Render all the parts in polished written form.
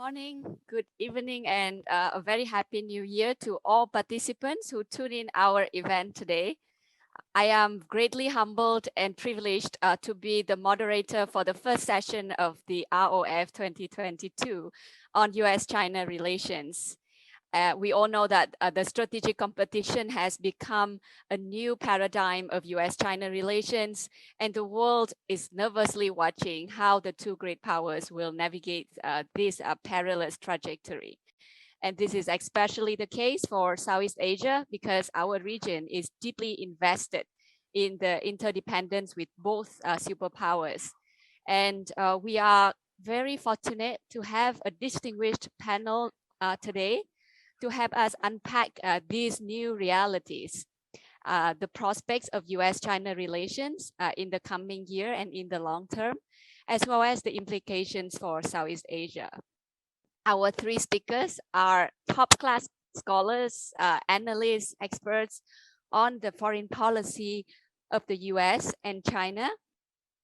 morning, good evening, and a very happy new year to all participants who tune in our event today. I am greatly humbled and privileged to be the moderator for the first session of the ROF 2022 on US-China relations. We all know that the strategic competition has become a new paradigm of US-China relations, and the world is nervously watching how the two great powers will navigate this perilous trajectory. And this is especially the case for Southeast Asia because our region is deeply invested in the interdependence with both superpowers. And we are very fortunate to have a distinguished panel today to help us unpack these new realities, the prospects of US-China relations in the coming year and in the long term, as well as the implications for Southeast Asia. Our three speakers are top-class scholars, analysts, experts on the foreign policy of the US and China,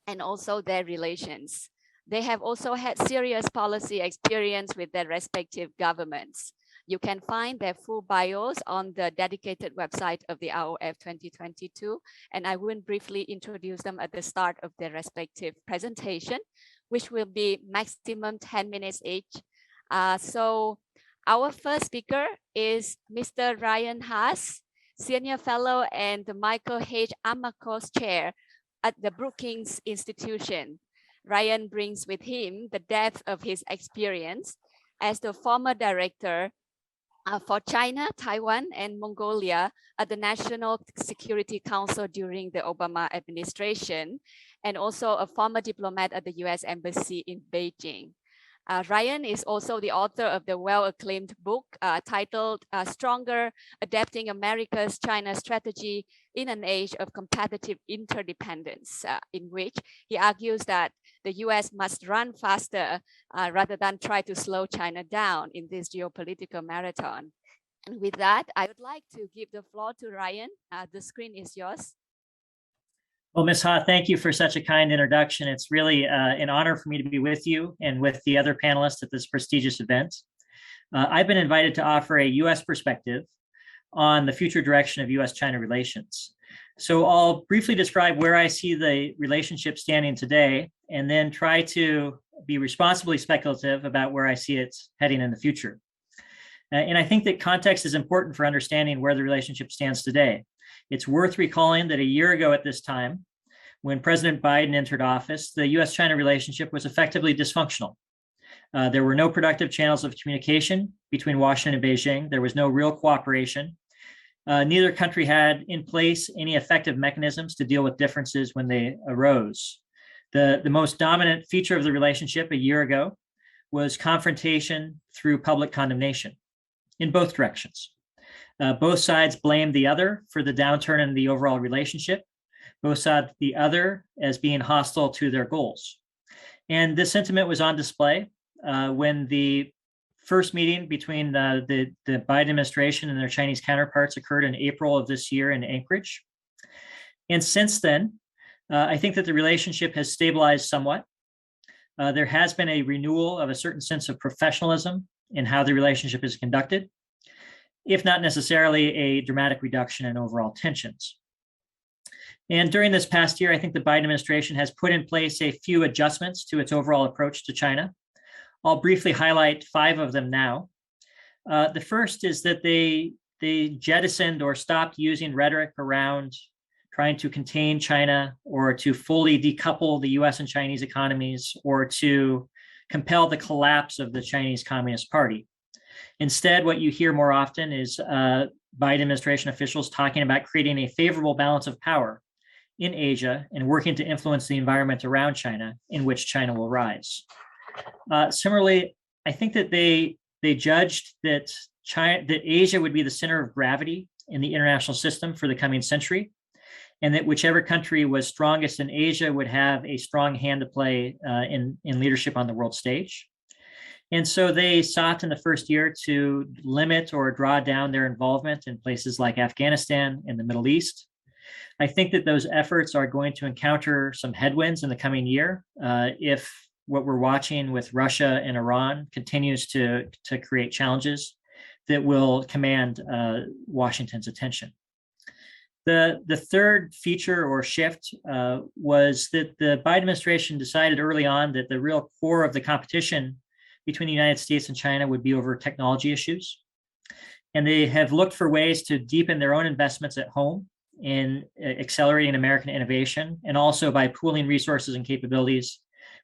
and also their relations. They have also had serious policy experience with their respective governments. You can find their full bios on the dedicated website of the ROF 2022, and I will briefly introduce them at the start of their respective presentation, which will be maximum 10 minutes each. So our first speaker is Mr. Ryan Haas, Senior Fellow and the Michael H. Amakos Chair at the Brookings Institution. Ryan brings with him the depth of his experience as the former director for China, Taiwan, and Mongolia at the National Security Council during the Obama administration, and also a former diplomat at the US Embassy in Beijing. Ryan is also the author of the well-acclaimed book titled Stronger, Adapting America's China Strategy in an Age of Competitive Interdependence, in which he argues that the US must run faster rather than try to slow China down in this geopolitical marathon. And with that, I would like to give the floor to Ryan. The screen is yours. Well, Ms. Ha, thank you for such a kind introduction. It's really an honor for me to be with you and with the other panelists at this prestigious event. I've been invited to offer a US perspective on the future direction of US-China relations. So I'll briefly describe where I see the relationship standing today, and then try to be responsibly speculative about where I see it heading in the future. And I think that context is important for understanding where the relationship stands today. It's worth recalling that a year ago at this time, when President Biden entered office, the US-China relationship was effectively dysfunctional. There were no productive channels of communication between Washington and Beijing. There was no real cooperation. Neither country had in place any effective mechanisms to deal with differences when they arose. The most dominant feature of the relationship a year ago was confrontation through public condemnation in both directions. Both sides blamed the other for the downturn in the overall relationship. Both saw the other as being hostile to their goals. And this sentiment was on display when the first meeting between the Biden administration and their Chinese counterparts occurred in April of this year in Anchorage. And since then, I think that the relationship has stabilized somewhat. There has been a renewal of a certain sense of professionalism in how the relationship is conducted, if not necessarily a dramatic reduction in overall tensions. And during this past year, I think the Biden administration has put in place a few adjustments to its overall approach to China. I'll briefly highlight 5 of them now. The first is that they jettisoned or stopped using rhetoric around trying to contain China or to fully decouple the US and Chinese economies or to compel the collapse of the Chinese Communist Party. Instead, what you hear more often is Biden administration officials talking about creating a favorable balance of power in Asia and working to influence the environment around China in which China will rise. Similarly, I think that they judged that Asia would be the center of gravity in the international system for the coming century, and that whichever country was strongest in Asia would have a strong hand to play in leadership on the world stage. And so they sought in the first year to limit or draw down their involvement in places like Afghanistan and the Middle East. I think that those efforts are going to encounter some headwinds in the coming year if what we're watching with Russia and Iran continues to create challenges that will command Washington's attention. The third feature or shift was that the Biden administration decided early on that the real core of the competition between the United States and China would be over technology issues. And they have looked for ways to deepen their own investments at home in accelerating American innovation, and also by pooling resources and capabilities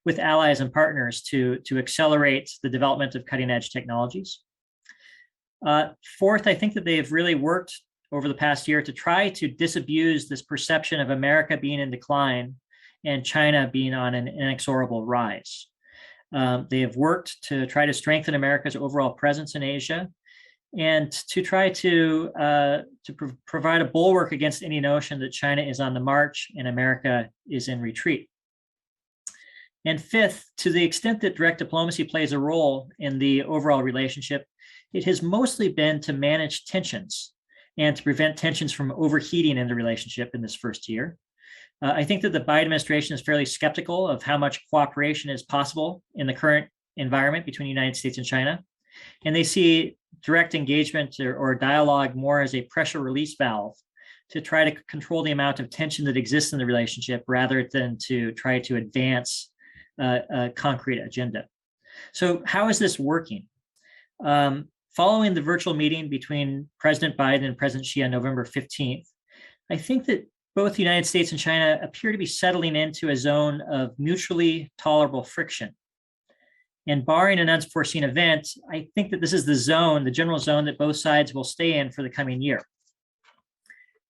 with allies and partners to accelerate the development of cutting edge technologies. Fourth, I think that they have really worked over the past year to try to disabuse this perception of America being in decline and China being on an inexorable rise. They have worked to try to strengthen America's overall presence in Asia and to try to provide a bulwark against any notion that China is on the march and America is in retreat. And fifth, to the extent that direct diplomacy plays a role in the overall relationship, it has mostly been to manage tensions and to prevent tensions from overheating in the relationship in this first year. I think that the Biden administration is fairly skeptical of how much cooperation is possible in the current environment between the United States and China. And they see direct engagement or dialogue more as a pressure release valve to try to control the amount of tension that exists in the relationship rather than to try to advance a concrete agenda. So how is this working? Following the virtual meeting between President Biden and President Xi on November 15th, I think that both the United States and China appear to be settling into a zone of mutually tolerable friction. And barring an unforeseen event, I think that this is the zone, the general zone that both sides will stay in for the coming year.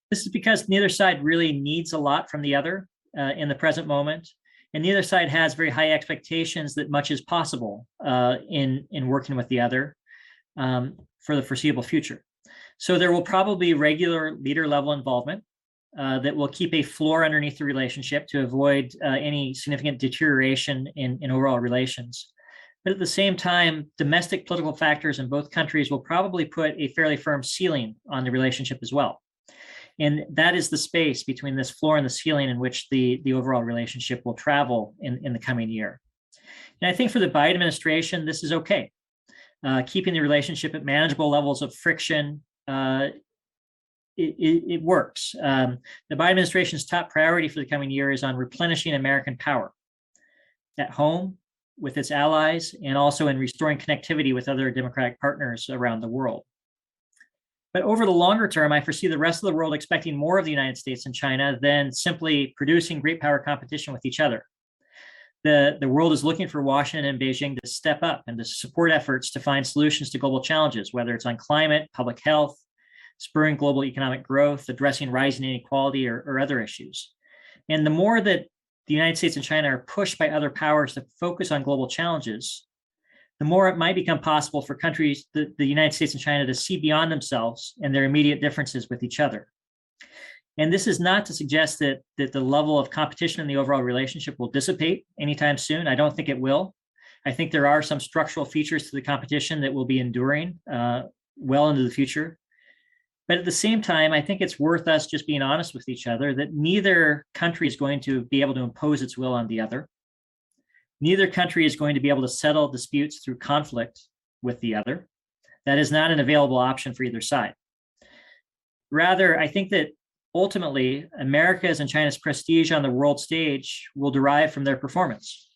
This is because neither side really needs a lot from the other in the present moment, and neither side has very high expectations that much is possible in working with the other for the foreseeable future. So there will probably be regular leader level involvement that will keep a floor underneath the relationship to avoid any significant deterioration in overall relations. But at the same time, domestic political factors in both countries will probably put a fairly firm ceiling on the relationship as well. And that is the space between this floor and the ceiling in which the overall relationship will travel in the coming year. And I think for the Biden administration, this is okay. Keeping the relationship at manageable levels of friction, it works. The Biden administration's top priority for the coming year is on replenishing American power at home with its allies and also in restoring connectivity with other democratic partners around the world. But over the longer term, I foresee the rest of the world expecting more of the United States and China than simply producing great power competition with each other. The world is looking for Washington and Beijing to step up and to support efforts to find solutions to global challenges, whether it's on climate, public health, spurring global economic growth, addressing rising inequality, or other issues. And the more that the United States and China are pushed by other powers to focus on global challenges, the more it might become possible for countries, the United States and China, to see beyond themselves and their immediate differences with each other. And this is not to suggest that the level of competition in the overall relationship will dissipate anytime soon. I don't think it will. I think there are some structural features to the competition that will be enduring well into the future. But at the same time, I think it's worth us just being honest with each other that neither country is going to be able to impose its will on the other. Neither country is going to be able to settle disputes through conflict with the other. That is not an available option for either side. Rather, I think that ultimately, America's and China's prestige on the world stage will derive from their performance.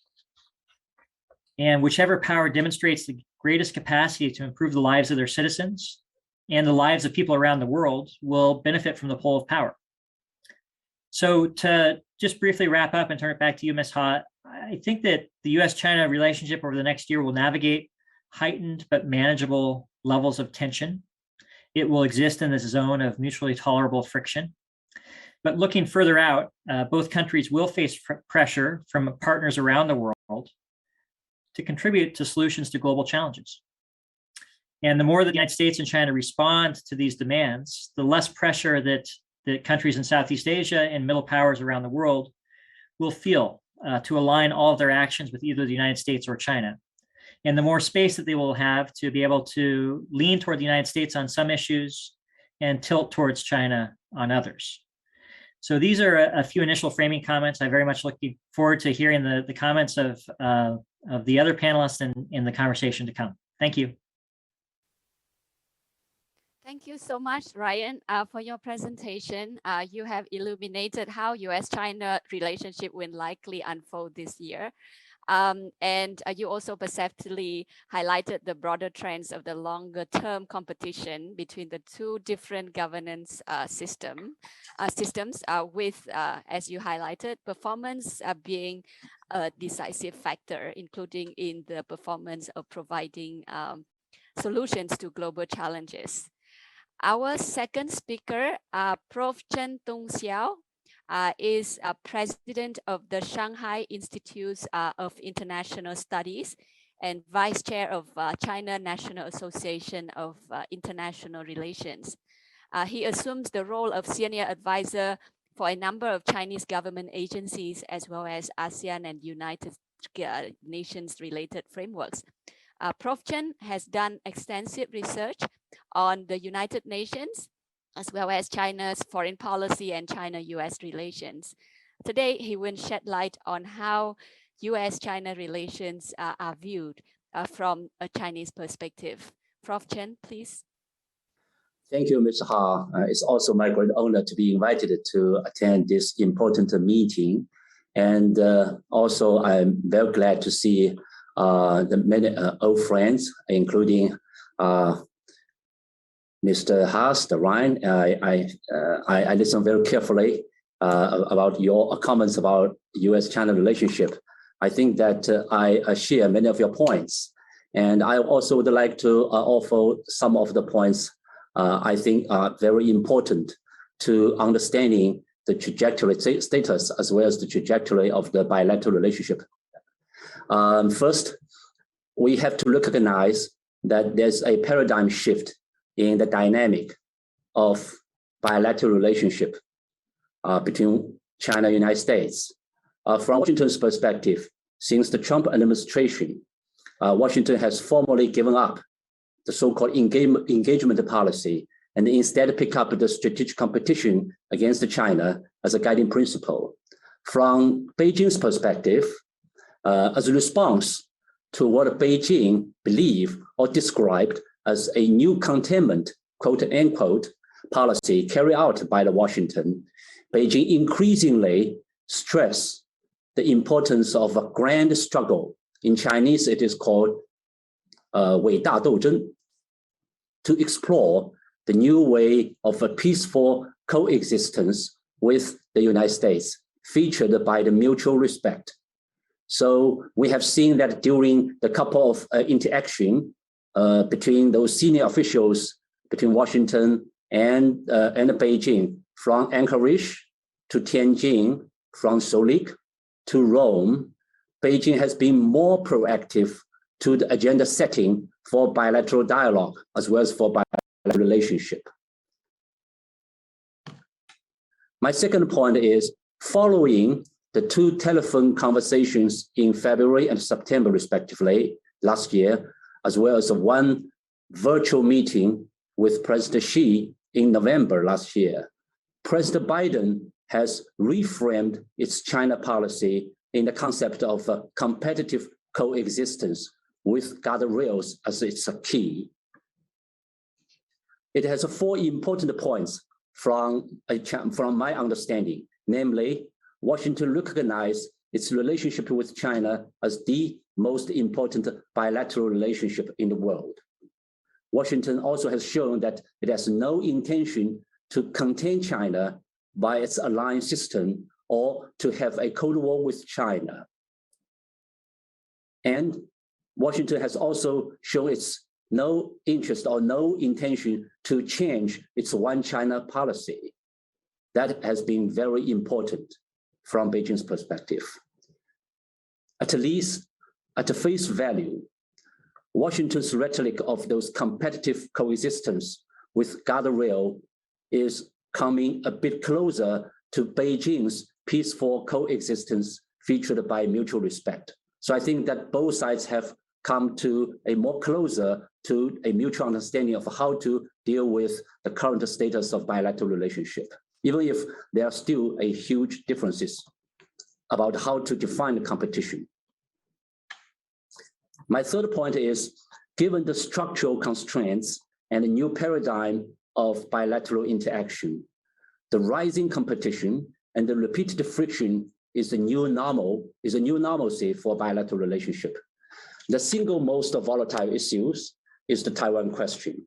And whichever power demonstrates the greatest capacity to improve the lives of their citizens and the lives of people around the world will benefit from the pull of power. So to just briefly wrap up and turn it back to you, Ms. Ha, I think that the US-China relationship over the next year will navigate heightened but manageable levels of tension. It will exist in this zone of mutually tolerable friction. But looking further out, both countries will face pressure from partners around the world to contribute to solutions to global challenges. And the more that the United States and China respond to these demands, the less pressure that the countries in Southeast Asia and middle powers around the world will feel to align all of their actions with either the United States or China. And the more space that they will have to be able to lean toward the United States on some issues and tilt towards China on others. So these are a few initial framing comments. I'm very much looking forward to hearing the comments of of the other panelists in the conversation to come. Thank you. Thank you so much, Ryan, for your presentation. You have illuminated how US-China relationship will likely unfold this year. And you also perceptively highlighted the broader trends of the longer term competition between the two different governance systems with, as you highlighted, performance being a decisive factor, including in the performance of providing solutions to global challenges. Our second speaker, Prof Chen Dongxiao, is president of the Shanghai Institute of International Studies and vice chair of China National Association of International Relations. He assumes the role of senior advisor for a number of Chinese government agencies, as well as ASEAN and United Nations related frameworks. Prof Chen has done extensive research on the United Nations, as well as China's foreign policy and China-US relations. Today, he will shed light on how US-China relations are viewed from a Chinese perspective. Prof Chen, please. Thank you, Mr. Ha. It's also my great honor to be invited to attend this important meeting. And also, I'm very glad to see the many old friends, including Mr. Haas, the Ryan. I listened very carefully about your comments about US-China relationship. I think that I share many of your points. And I also would like to offer some of the points I think are very important to understanding the trajectory status as well as the trajectory of the bilateral relationship. First, we have to recognize that there's a paradigm shift in the dynamic of bilateral relationship between China and the United States. From Washington's perspective, since the Trump administration, Washington has formally given up the so-called engagement policy and instead pick up the strategic competition against China as a guiding principle. From Beijing's perspective, as a response to what Beijing believed or described as a new containment, quote unquote, policy carried out by the Washington, Beijing increasingly stressed the importance of a grand struggle. In Chinese, it is called 伟大斗争, to explore the new way of a peaceful coexistence with the United States, featured by the mutual respect. So we have seen that during the couple of interaction between those senior officials between Washington and Beijing, from Anchorage to Tianjin, from Solik to Rome, Beijing has been more proactive to the agenda setting for bilateral dialogue as well as for bilateral relationship. My second point is, following the two telephone conversations in February and September, respectively, last year, as well as one virtual meeting with President Xi in November last year, President Biden has reframed its China policy in the concept of a competitive coexistence with guardrails as its key. It has four important points from my understanding, namely, Washington recognized its relationship with China as the most important bilateral relationship in the world. Washington also has shown that it has no intention to contain China by its alliance system or to have a Cold War with China. And Washington has also shown its no interest or no intention to change its one China policy. That has been very important from Beijing's perspective. At least at face value, Washington's rhetoric of those competitive coexistence with guardrail is coming a bit closer to Beijing's peaceful coexistence featured by mutual respect. So I think that both sides have come to a more closer to a mutual understanding of how to deal with the current status of bilateral relationship, even if there are still a huge differences about how to define the competition. My third point is, given the structural constraints and the new paradigm of bilateral interaction, the rising competition and the repeated friction is a new normalcy for bilateral relationship. The single most volatile issues is the Taiwan question.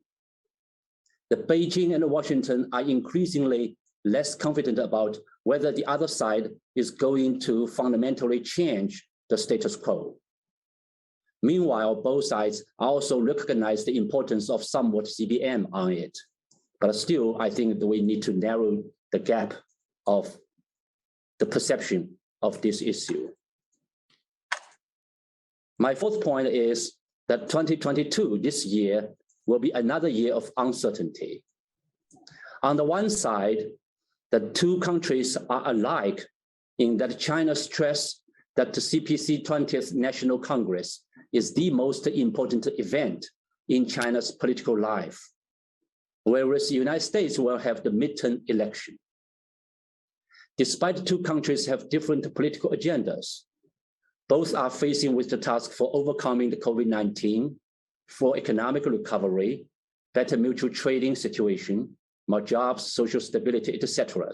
The Beijing and Washington are increasingly less confident about whether the other side is going to fundamentally change the status quo. Meanwhile, both sides also recognize the importance of somewhat CBM on it. But still, I think that we need to narrow the gap of the perception of this issue. My fourth point is that 2022, this year, will be another year of uncertainty. On the one side, the two countries are alike in that China stressed that the CPC 20th National Congress is the most important event in China's political life, whereas the United States will have the midterm election. Despite the two countries have different political agendas, both are facing with the task for overcoming the COVID-19, for economic recovery, better mutual trading situation, more jobs, social stability, etc.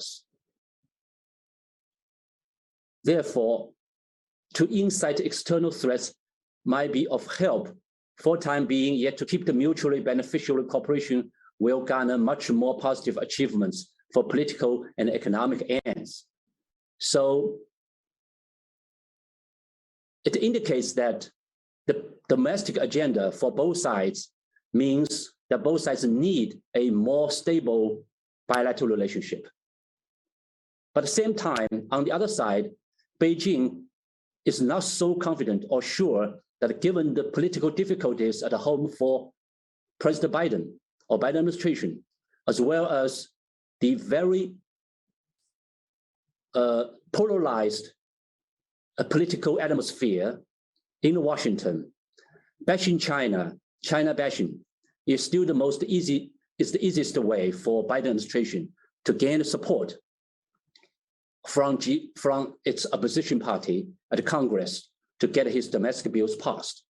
Therefore, to incite external threats might be of help for time being, yet to keep the mutually beneficial cooperation will garner much more positive achievements for political and economic ends. So it indicates that the domestic agenda for both sides means that both sides need a more stable bilateral relationship. But at the same time, on the other side, Beijing is not so confident or sure that given the political difficulties at home for President Biden or Biden administration, as well as the very polarized political atmosphere in Washington, bashing China bashing is still the easiest way for Biden administration to gain support from its opposition party at Congress to get his domestic bills passed.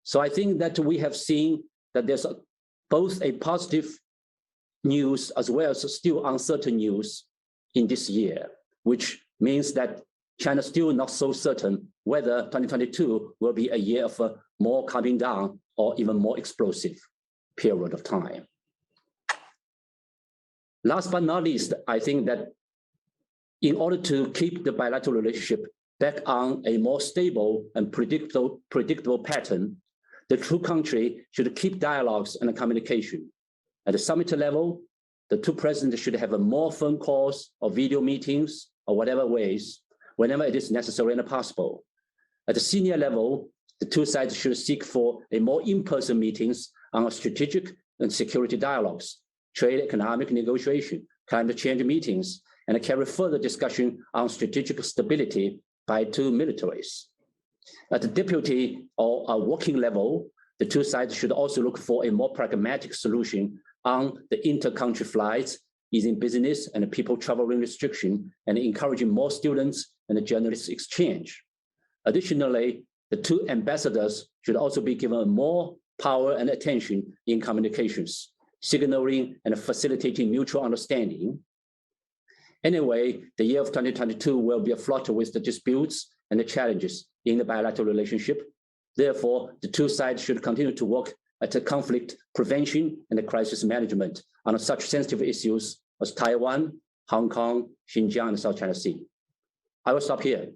So I think that we have seen that there's both a positive news as well as still uncertain news in this year, which means that China's still not so certain whether 2022 will be a year of a more calming down or even more explosive period of time. Last but not least, I think that in order to keep the bilateral relationship back on a more stable and predictable pattern, the two countries should keep dialogues and communication. At the summit level, the two presidents should have more phone calls or video meetings or whatever ways, whenever it is necessary and possible. At the senior level, the two sides should seek for a more in-person meetings on strategic and security dialogues, trade economic negotiation, climate change meetings, and carry further discussion on strategic stability by two militaries. At the deputy or a working level, the two sides should also look for a more pragmatic solution on the inter-country flights, easing business and people traveling restriction, and encouraging more students and journalist exchange. Additionally, the two ambassadors should also be given more power and attention in communications, signaling and facilitating mutual understanding. Anyway, the year of 2022 will be fraught with the disputes and the challenges in the bilateral relationship. Therefore, the two sides should continue to work at the conflict prevention and the crisis management on such sensitive issues as Taiwan, Hong Kong, Xinjiang, and South China Sea. I will stop here.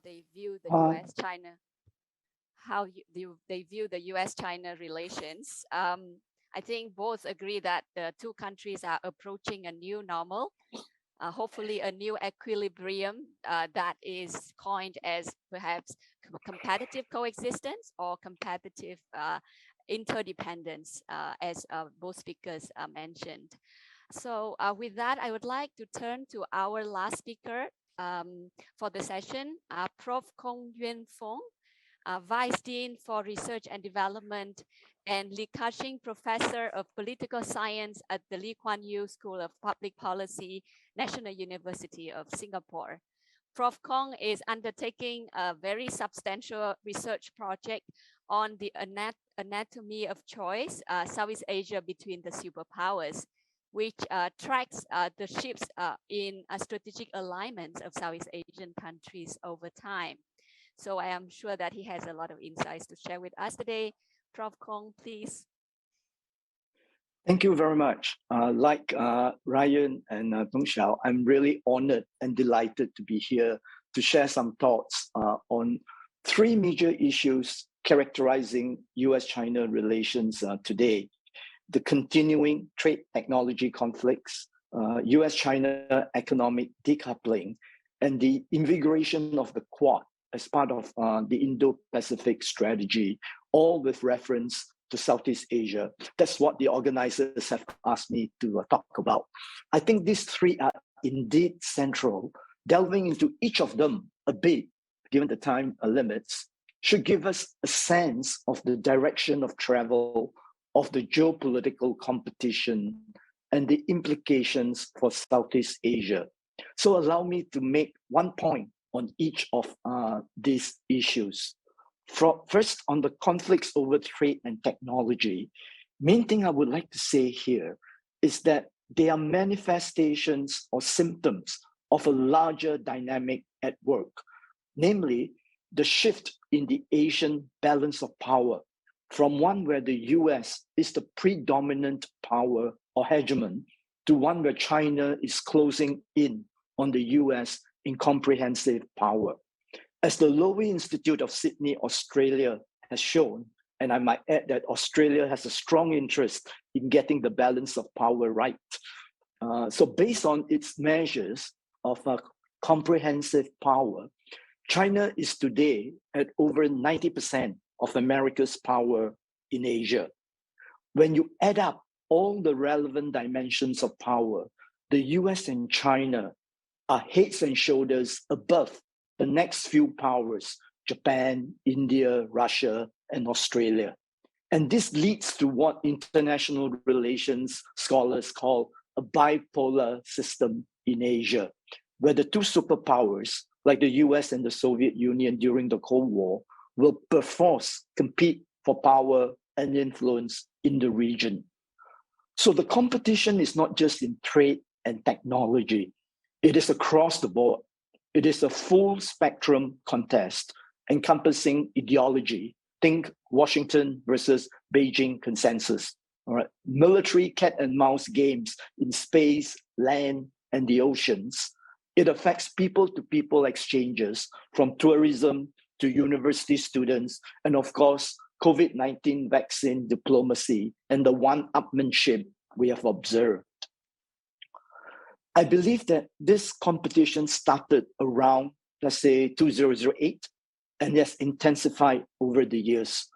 They view the U.S.-China, they view the U.S.-China relations. I think both agree that the two countries are approaching a new normal, hopefully a new equilibrium that is coined as perhaps competitive coexistence or competitive interdependence, as both speakers mentioned. So with that, I would like to turn to our last speaker for the session, Prof Khong Yuen Foong, Vice Dean for Research and Development, and Lee Ka-shing Professor of Political Science at the Lee Kuan Yew School of Public Policy, National University of Singapore. Prof Khong is undertaking a very substantial research project on the anatomy of choice, Southeast Asia between the superpowers, which tracks the shifts in strategic alignments of Southeast Asian countries over time. So I am sure that he has a lot of insights to share with us today. Prof Khong, please. Thank you very much. Like Ryan and Dongxiao, I'm really honored and delighted to be here to share some thoughts on three major issues characterizing US-China relations today: the continuing trade technology conflicts, US-China economic decoupling, and the invigoration of the Quad as part of the Indo-Pacific strategy, all with reference to Southeast Asia. That's what the organizers have asked me to talk about. I think these three are indeed central. Delving into each of them a bit, given the time limits, should give us a sense of the direction of travel of the geopolitical competition and the implications for Southeast Asia. So allow me to make one point on each of these issues. First, on the conflicts over trade and technology, main thing I would like to say here is that they are manifestations or symptoms of a larger dynamic at work, namely the shift in the Asian balance of power from one where the US is the predominant power or hegemon to one where China is closing in on the US in comprehensive power. As the Lowy Institute of Sydney, Australia has shown, and I might add that Australia has a strong interest in getting the balance of power right. So based on its measures of comprehensive power, China is today at over 90% of America's power in Asia. When you add up all the relevant dimensions of power, the US and China are heads and shoulders above the next few powers: Japan, India, Russia, and Australia. And this leads to what international relations scholars call a bipolar system in Asia, where the two superpowers, like the US and the Soviet Union during the Cold War, will perforce compete for power and influence in the region. So the competition is not just in trade and technology, it is across the board. It is a full spectrum contest encompassing ideology. Think Washington versus Beijing consensus. All right. Military cat and mouse games in space, land, and the oceans. It affects people-to-people exchanges, from tourism to university students, and of course, COVID-19 vaccine diplomacy and the one-upmanship we have observed. I believe that this competition started around, let's say, 2008, and has intensified over the years.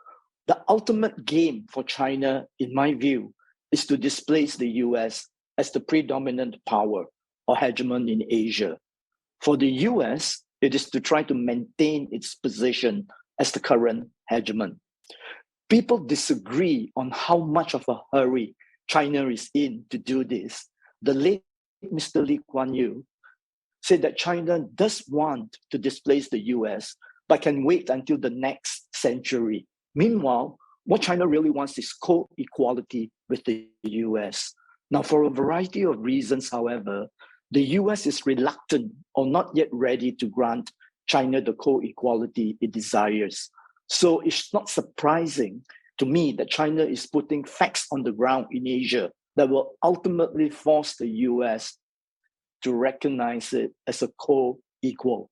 The ultimate game for China, in my view, is to displace the US as the predominant power or hegemon in Asia. For the US, it is to try to maintain its position as the current hegemon. People disagree on how much of a hurry China is in to do this. The late Mr. Lee Kuan Yew said that China does want to displace the US, but can wait until the next century. Meanwhile, what China really wants is co-equality with the US. Now, for a variety of reasons, however, the US is reluctant or not yet ready to grant China the co-equality it desires. So it's not surprising to me that China is putting facts on the ground in Asia that will ultimately force the US to recognize it as a co-equal.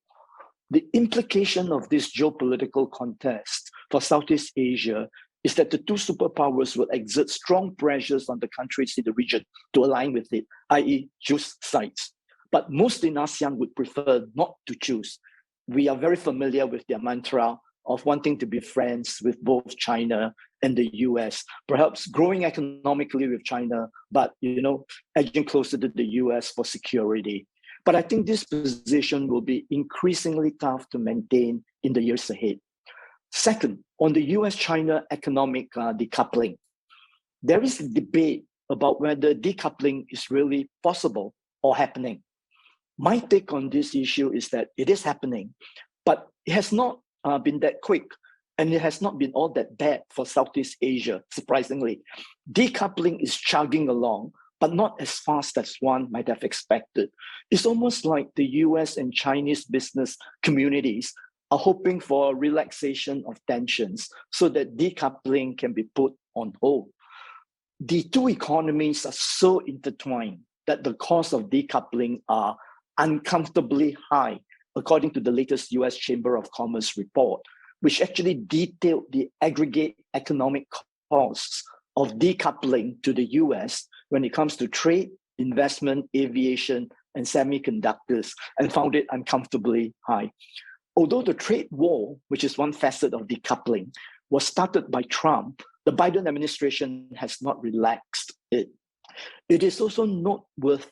The implication of this geopolitical contest for Southeast Asia is that the two superpowers will exert strong pressures on the countries in the region to align with it, i.e. choose sides. But most in ASEAN would prefer not to choose. We are very familiar with their mantra of wanting to be friends with both China and the US, perhaps growing economically with China, but edging closer to the US for security. But I think this position will be increasingly tough to maintain in the years ahead. Second, on the US-China economic decoupling, there is a debate about whether decoupling is really possible or happening. My take on this issue is that it is happening, but it has not been that quick, and it has not been all that bad for Southeast Asia, surprisingly. Decoupling is chugging along, but not as fast as one might have expected. It's almost like the US and Chinese business communities are hoping for a relaxation of tensions so that decoupling can be put on hold. The two economies are so intertwined that the costs of decoupling are uncomfortably high, according to the latest US Chamber of Commerce report, which actually detailed the aggregate economic costs of decoupling to the US when it comes to trade, investment, aviation, and semiconductors, and found it uncomfortably high. Although the trade war, which is one facet of decoupling, was started by Trump, the Biden administration has not relaxed it. It is also worth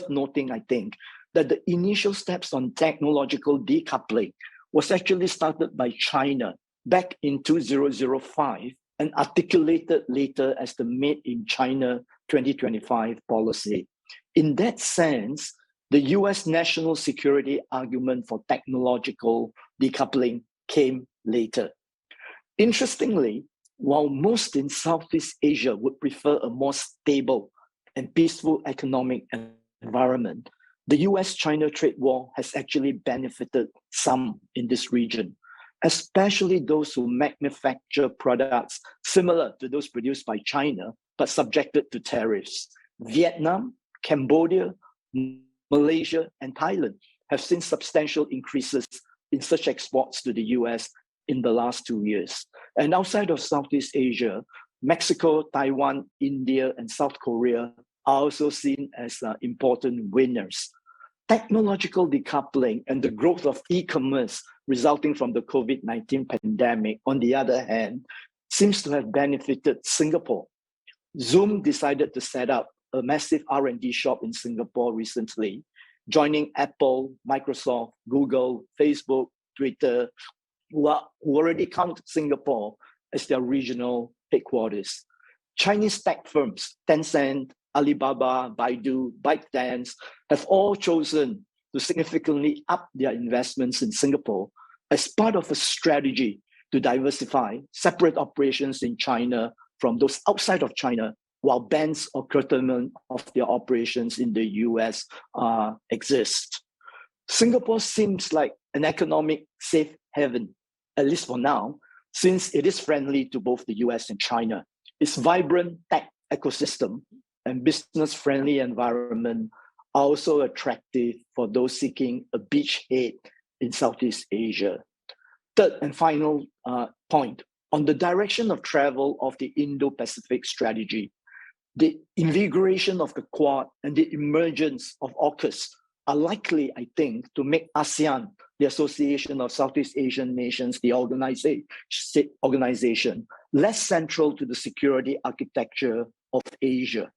noting, I think, that the initial steps on technological decoupling was actually started by China back in 2005 and articulated later as the Made in China 2025 policy. In that sense, the US national security argument for technological decoupling came later. Interestingly, while most in Southeast Asia would prefer a more stable and peaceful economic environment, the US-China trade war has actually benefited some in this region, especially those who manufacture products similar to those produced by China, but subjected to tariffs. Vietnam, Cambodia, Malaysia, and Thailand have seen substantial increases in such exports to the US in the last 2 years. And outside of Southeast Asia, Mexico, Taiwan, India, and South Korea are also seen as important winners. Technological decoupling and the growth of e-commerce resulting from the COVID-19 pandemic, on the other hand, seems to have benefited Singapore. Zoom decided to set up a massive R&D shop in Singapore recently, joining Apple, Microsoft, Google, Facebook, Twitter, who already count Singapore as their regional headquarters. Chinese tech firms, Tencent, Alibaba, Baidu, ByteDance, have all chosen to significantly up their investments in Singapore as part of a strategy to diversify, separate operations in China from those outside of China, while bans or curtailment of their operations in the US exist. Singapore seems like an economic safe haven, at least for now, since it is friendly to both the US and China. Its vibrant tech ecosystem and business-friendly environment are also attractive for those seeking a beachhead in Southeast Asia. Third and final point, on the direction of travel of the Indo-Pacific strategy, the invigoration of the Quad and the emergence of AUKUS are likely, I think, to make ASEAN, the Association of Southeast Asian Nations, the organization, less central to the security architecture of Asia.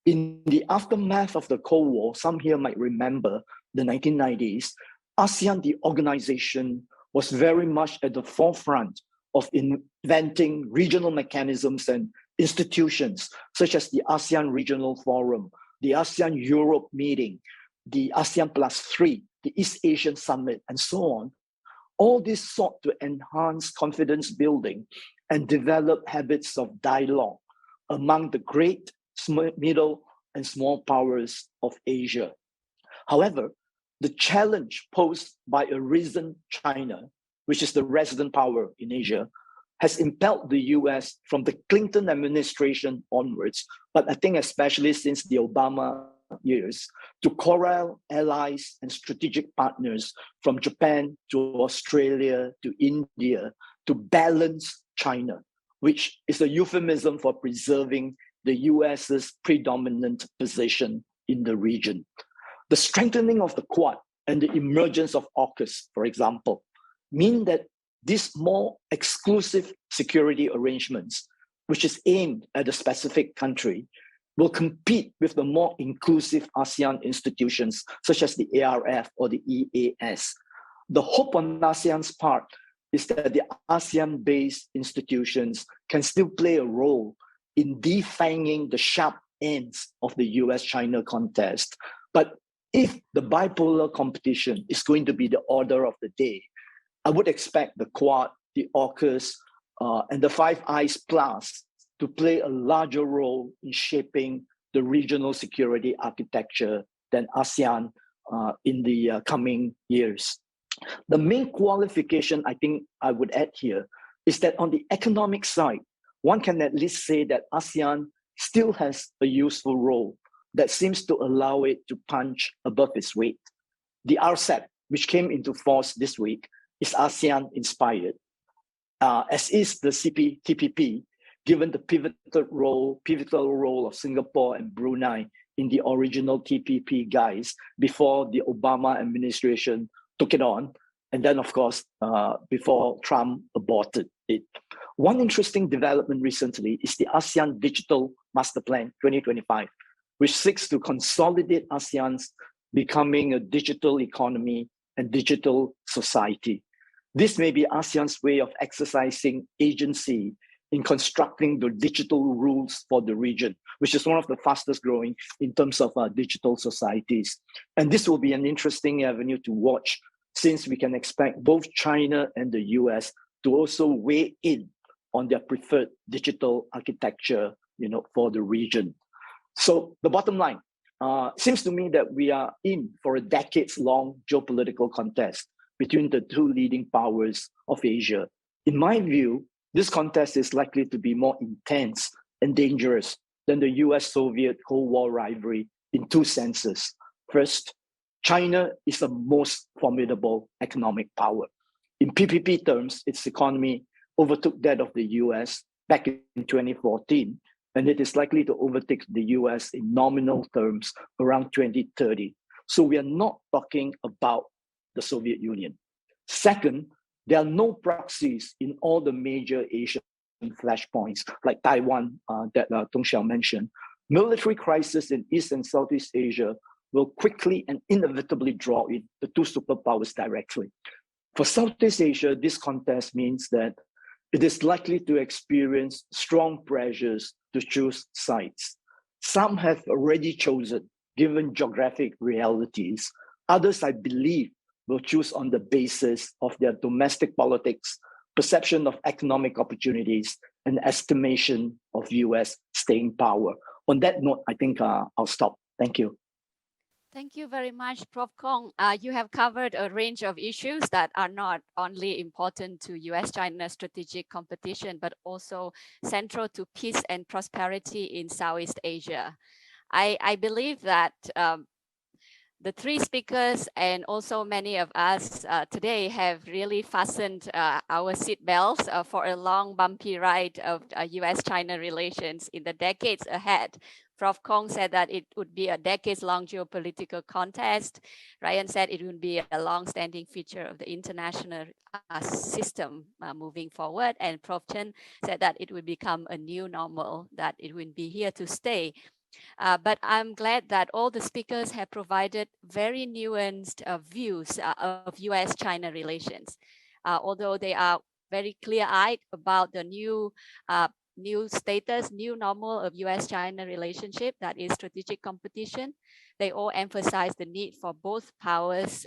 In the aftermath of the Cold War, some here might remember the 1990s, ASEAN, the organization, was very much at the forefront of inventing regional mechanisms and institutions, such as the ASEAN Regional Forum, the ASEAN Europe meeting, the ASEAN +3, the East Asian Summit, and so on. All this sought to enhance confidence building and develop habits of dialogue among the great, middle, and small powers of Asia. However, the challenge posed by a risen China, which is the resident power in Asia, has impelled the US from the Clinton administration onwards, but I think especially since the Obama years, to corral allies and strategic partners from Japan to Australia to India to balance China, which is a euphemism for preserving the US's predominant position in the region. The strengthening of the Quad and the emergence of AUKUS, for example, mean that these more exclusive security arrangements, which is aimed at a specific country, will compete with the more inclusive ASEAN institutions, such as the ARF or the EAS. The hope on ASEAN's part is that the ASEAN-based institutions can still play a role in defanging the sharp ends of the US-China contest. But if the bipolar competition is going to be the order of the day, I would expect the Quad, the AUKUS, and the Five Eyes Plus to play a larger role in shaping the regional security architecture than ASEAN in the coming years. The main qualification I think I would add here is that on the economic side, one can at least say that ASEAN still has a useful role that seems to allow it to punch above its weight. The RCEP, which came into force this week, is ASEAN inspired, as is the CPTPP, given the pivotal role of Singapore and Brunei in the original TPP guise before the Obama administration took it on, and then of course before Trump aborted it. One interesting development recently is the ASEAN Digital Master Plan 2025, which seeks to consolidate ASEAN's becoming a digital economy and digital society. This may be ASEAN's way of exercising agency in constructing the digital rules for the region, which is one of the fastest growing in terms of digital societies. And this will be an interesting avenue to watch, since we can expect both China and the US to also weigh in on their preferred digital architecture, for the region. So the bottom line, seems to me that we are in for a decades-long geopolitical contest between the two leading powers of Asia. In my view, this contest is likely to be more intense and dangerous than the US-Soviet Cold War rivalry in two senses. First, China is the most formidable economic power. In PPP terms, its economy overtook that of the US back in 2014, and it is likely to overtake the US in nominal terms around 2030. So we are not talking about the Soviet Union. Second, there are no proxies in all the major Asian flashpoints like Taiwan that Dongxiao mentioned. Military crisis in East and Southeast Asia will quickly and inevitably draw in the two superpowers directly. For Southeast Asia, this contest means that it is likely to experience strong pressures to choose sides. Some have already chosen, given geographic realities. Others, I believe, will choose on the basis of their domestic politics, perception of economic opportunities, and estimation of US staying power. On that note, I think I'll stop. Thank you. Thank you very much, Prof. Khong. You have covered a range of issues that are not only important to US-China strategic competition, but also central to peace and prosperity in Southeast Asia. I believe that the three speakers and also many of us today have really fastened our seatbelts for a long, bumpy ride of US-China relations in the decades ahead. Prof. Khong said that it would be a decades-long geopolitical contest. Ryan said it would be a long-standing feature of the international system moving forward. And Prof. Chen said that it would become a new normal, that it would be here to stay. But I'm glad that all the speakers have provided very nuanced views of US-China relations. Although they are very clear-eyed about the new status, new normal of US-China relationship, that is strategic competition, they all emphasize the need for both powers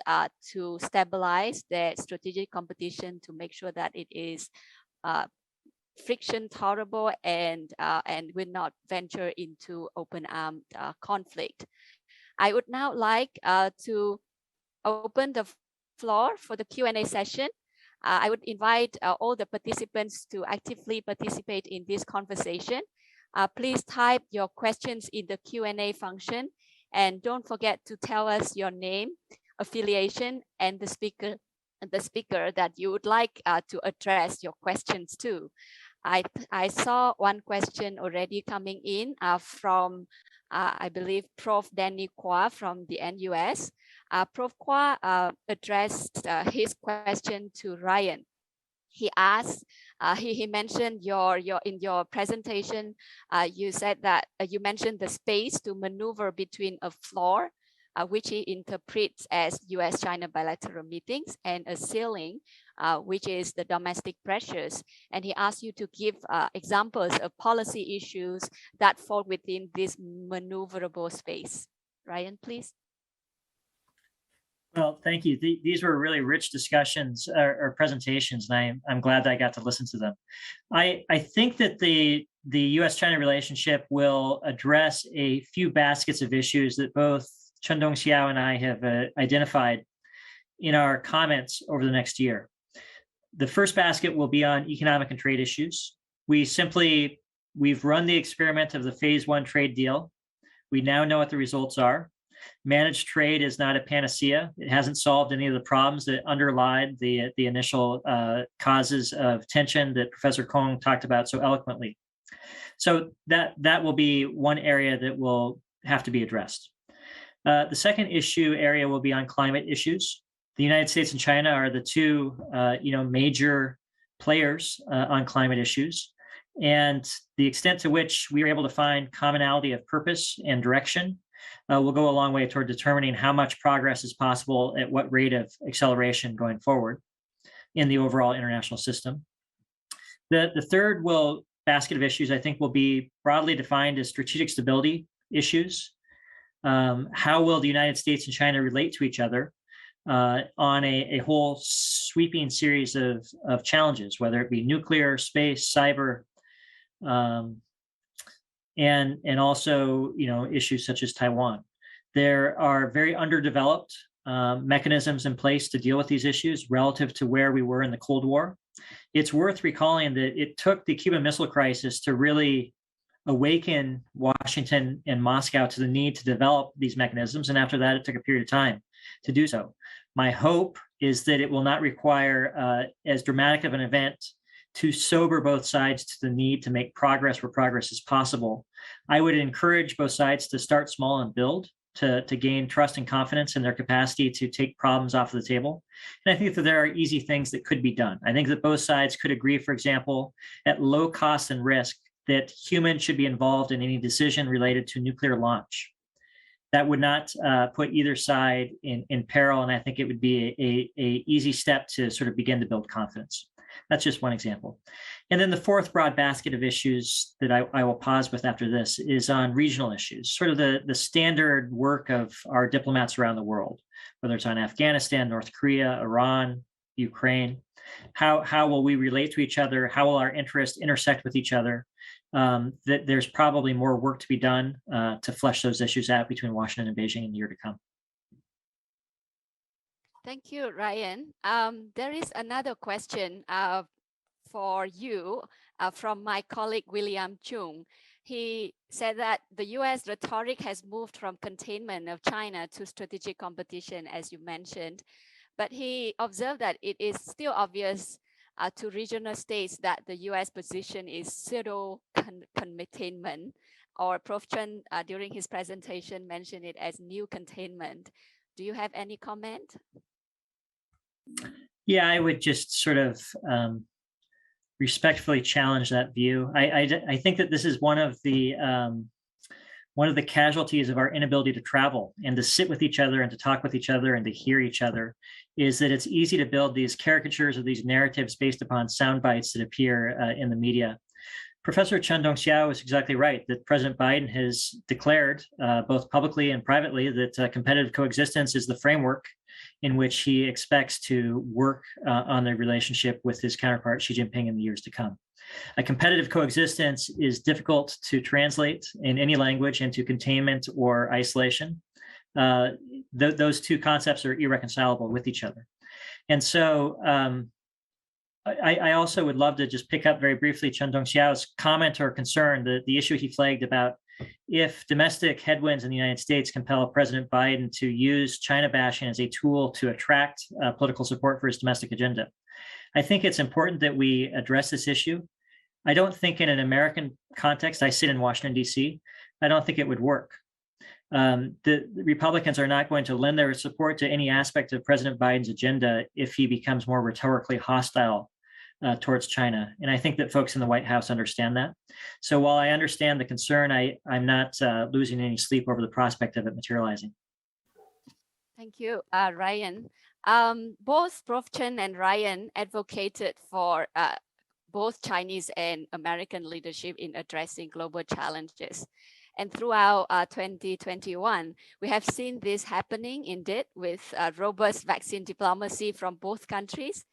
to stabilize their strategic competition to make sure that it is friction tolerable and will not venture into open armed conflict. I would now like to open the floor for the Q&A session. I would invite all the participants to actively participate in this conversation. Please type your questions in the Q&A function, and don't forget to tell us your name, affiliation, and the speaker that you would like to address your questions to. I saw one question already coming in from, I believe, Prof. Danny Kwa from the NUS. Prof. Kwa addressed his question to Ryan. He asked, he mentioned in your presentation, you said that you mentioned the space to maneuver between a floor, which he interprets as US-China bilateral meetings, and a ceiling, which is the domestic pressures. And he asks you to give examples of policy issues that fall within this maneuverable space. Ryan, please. Well, thank you. These were really rich discussions or presentations, and I'm glad that I got to listen to them. I think that the U.S.-China relationship will address a few baskets of issues that both Chen Dongxiao and I have identified in our comments over the next year. The first basket will be on economic and trade issues. We've run the experiment of the phase 1 trade deal. We now know what the results are. Managed trade is not a panacea. It hasn't solved any of the problems that underlied the initial causes of tension that Professor Khong talked about so eloquently. So that will be one area that will have to be addressed. The second area will be on climate issues. The United States and China are the two major players on climate issues. And the extent to which we are able to find commonality of purpose and direction will go a long way toward determining how much progress is possible at what rate of acceleration going forward in the overall international system. The third basket of issues, I think, will be broadly defined as strategic stability issues. How will the United States and China relate to each other on a whole sweeping series of challenges, whether it be nuclear, space, cyber, and also issues such as Taiwan. There are very underdeveloped mechanisms in place to deal with these issues relative to where we were in the Cold War. It's worth recalling that it took the Cuban Missile Crisis to really awaken Washington and Moscow to the need to develop these mechanisms, and after that, it took a period of time to do so. My hope is that it will not require as dramatic of an event to sober both sides to the need to make progress where progress is possible. I would encourage both sides to start small and build to gain trust and confidence in their capacity to take problems off the table. And I think that there are easy things that could be done. I think that both sides could agree, for example, at low cost and risk, that humans should be involved in any decision related to nuclear launch. That would not put either side in peril, and I think it would be a easy step to sort of begin to build confidence. That's just one example. And then the fourth broad basket of issues that I will pause with after this is on regional issues, sort of the standard work of our diplomats around the world, whether it's on Afghanistan, North Korea, Iran, Ukraine. How will we relate to each other? How will our interests intersect with each other? That there's probably more work to be done to flesh those issues out between Washington and Beijing in the year to come. Thank you, Ryan. There is another question for you from my colleague, William Chung. He said that the US rhetoric has moved from containment of China to strategic competition, as you mentioned, but he observed that it is still obvious to regional states that the US position is pseudo-containment, or Prof Chen during his presentation mentioned it as new containment. Do you have any comment? Yeah, I would just sort of respectfully challenge that view. I think that this is one of the casualties of our inability to travel and to sit with each other and to talk with each other and to hear each other, is that it's easy to build these caricatures of these narratives based upon sound bites that appear in the media. Professor Chen Dongxiao is exactly right that President Biden has declared both publicly and privately that competitive coexistence is the framework in which he expects to work on the relationship with his counterpart Xi Jinping in the years to come. A competitive coexistence is difficult to translate in any language into containment or isolation. Those two concepts are irreconcilable with each other. And so I also would love to just pick up very briefly Chen Dongxiao's comment or concern, the issue he flagged about if domestic headwinds in the United States compel President Biden to use China bashing as a tool to attract political support for his domestic agenda. I think it's important that we address this issue. I don't think in an American context, I sit in Washington, D.C., I don't think it would work. The Republicans are not going to lend their support to any aspect of President Biden's agenda if he becomes more rhetorically hostile towards China. And I think that folks in the White House understand that. So while I understand the concern, I'm not losing any sleep over the prospect of it materializing. Thank you, Ryan. Both Prof Chen and Ryan advocated for both Chinese and American leadership in addressing global challenges. And throughout 2021, we have seen this happening indeed with robust vaccine diplomacy from both countries.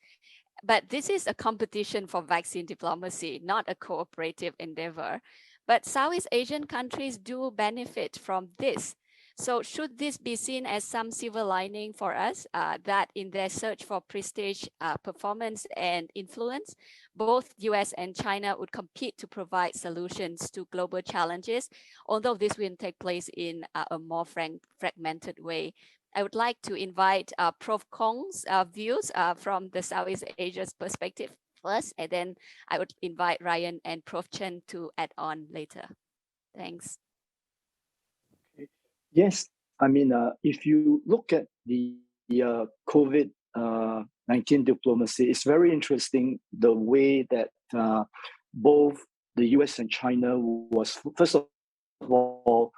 But this is a competition for vaccine diplomacy, not a cooperative endeavor. But Southeast Asian countries do benefit from this. So should this be seen as some silver lining for us that in their search for prestige, performance and influence, both US and China would compete to provide solutions to global challenges, although this will take place in a more fragmented way. I would like to invite Prof Khong's views from the Southeast Asia's perspective first, and then I would invite Ryan and Prof Chen to add on later. Thanks. Yes, I mean, if you look at the COVID-19 diplomacy, it's very interesting the way that both the US and China was, first of all,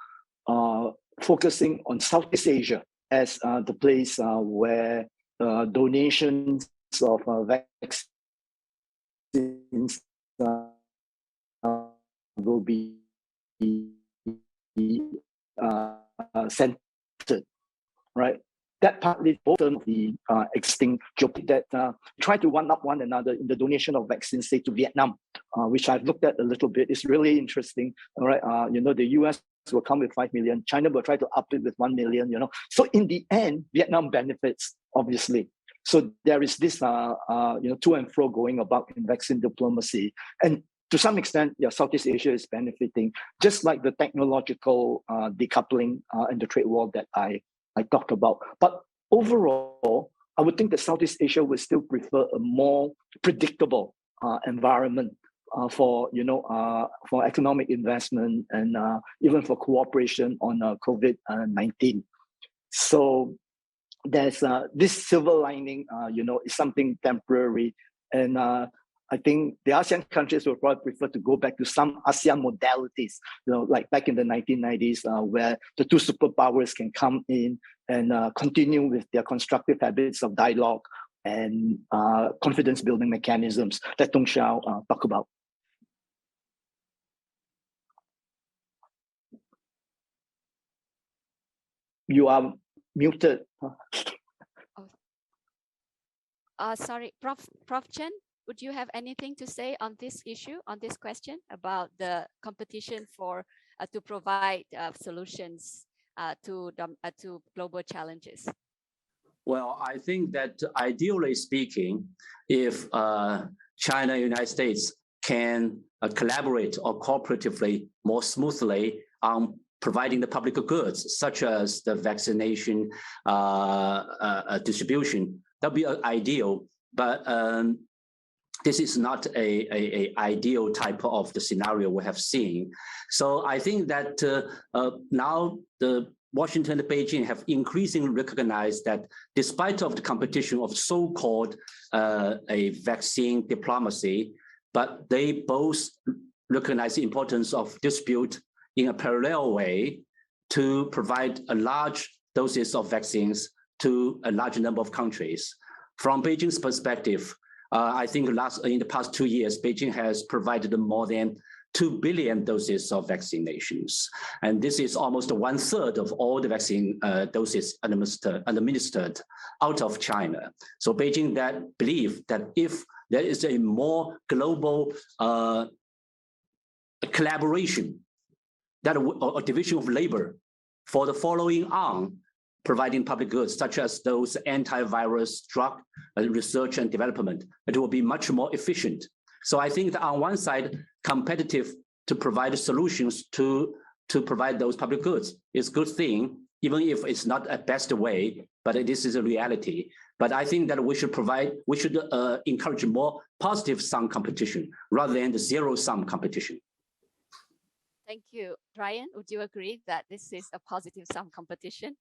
focusing on Southeast Asia as the place where donations of vaccines will be centered, right? That partly both of the extinct geopolitics that try to one-up one another in the donation of vaccines, say to Vietnam, which I've looked at a little bit. It's really interesting, all right? You know, the US will come with 5 million, China will try to up it with 1 million, you know. So in the end, Vietnam benefits, obviously. So there is this, you know, to and fro going about in vaccine diplomacy. And to some extent, yeah, Southeast Asia is benefiting, just like the technological decoupling and the trade war that I talked about. But overall, I would think that Southeast Asia would still prefer a more predictable environment for, you know, for economic investment and even for cooperation on COVID-19. So there's this silver lining, you know, is something temporary. And I think the ASEAN countries will probably prefer to go back to some ASEAN modalities, you know, like back in the 1990s, where the two superpowers can come in and continue with their constructive habits of dialogue and confidence building mechanisms that Dongxiao talked about. You are muted. Sorry, Prof Chen, would you have anything to say on this issue, on this question about the competition for to provide solutions to global challenges? Well, I think that ideally speaking, if China and United States can collaborate or cooperatively more smoothly on providing the public goods, such as the vaccination distribution, that would be ideal. But this is not a ideal type of the scenario we have seen. So I think that now the Washington and Beijing have increasingly recognized that despite of the competition of so-called a vaccine diplomacy, but they both recognize the importance of dispute in a parallel way to provide a large doses of vaccines to a large number of countries. From Beijing's perspective, I think in the past 2 years, Beijing has provided more than 2 billion doses of vaccinations. And this is almost 1/3 of all the vaccine doses administered out of China. So Beijing that believe that if there is a more global collaboration, that or division of labor for the following on providing public goods, such as those antivirus drug research and development, it will be much more efficient. So I think that on one side, competitive to provide solutions to provide those public goods is a good thing, even if it's not a best way, but this is a reality. But I think that we should encourage more positive sum competition rather than the zero-sum competition. Thank you. Ryan, would you agree that this is a positive sum competition?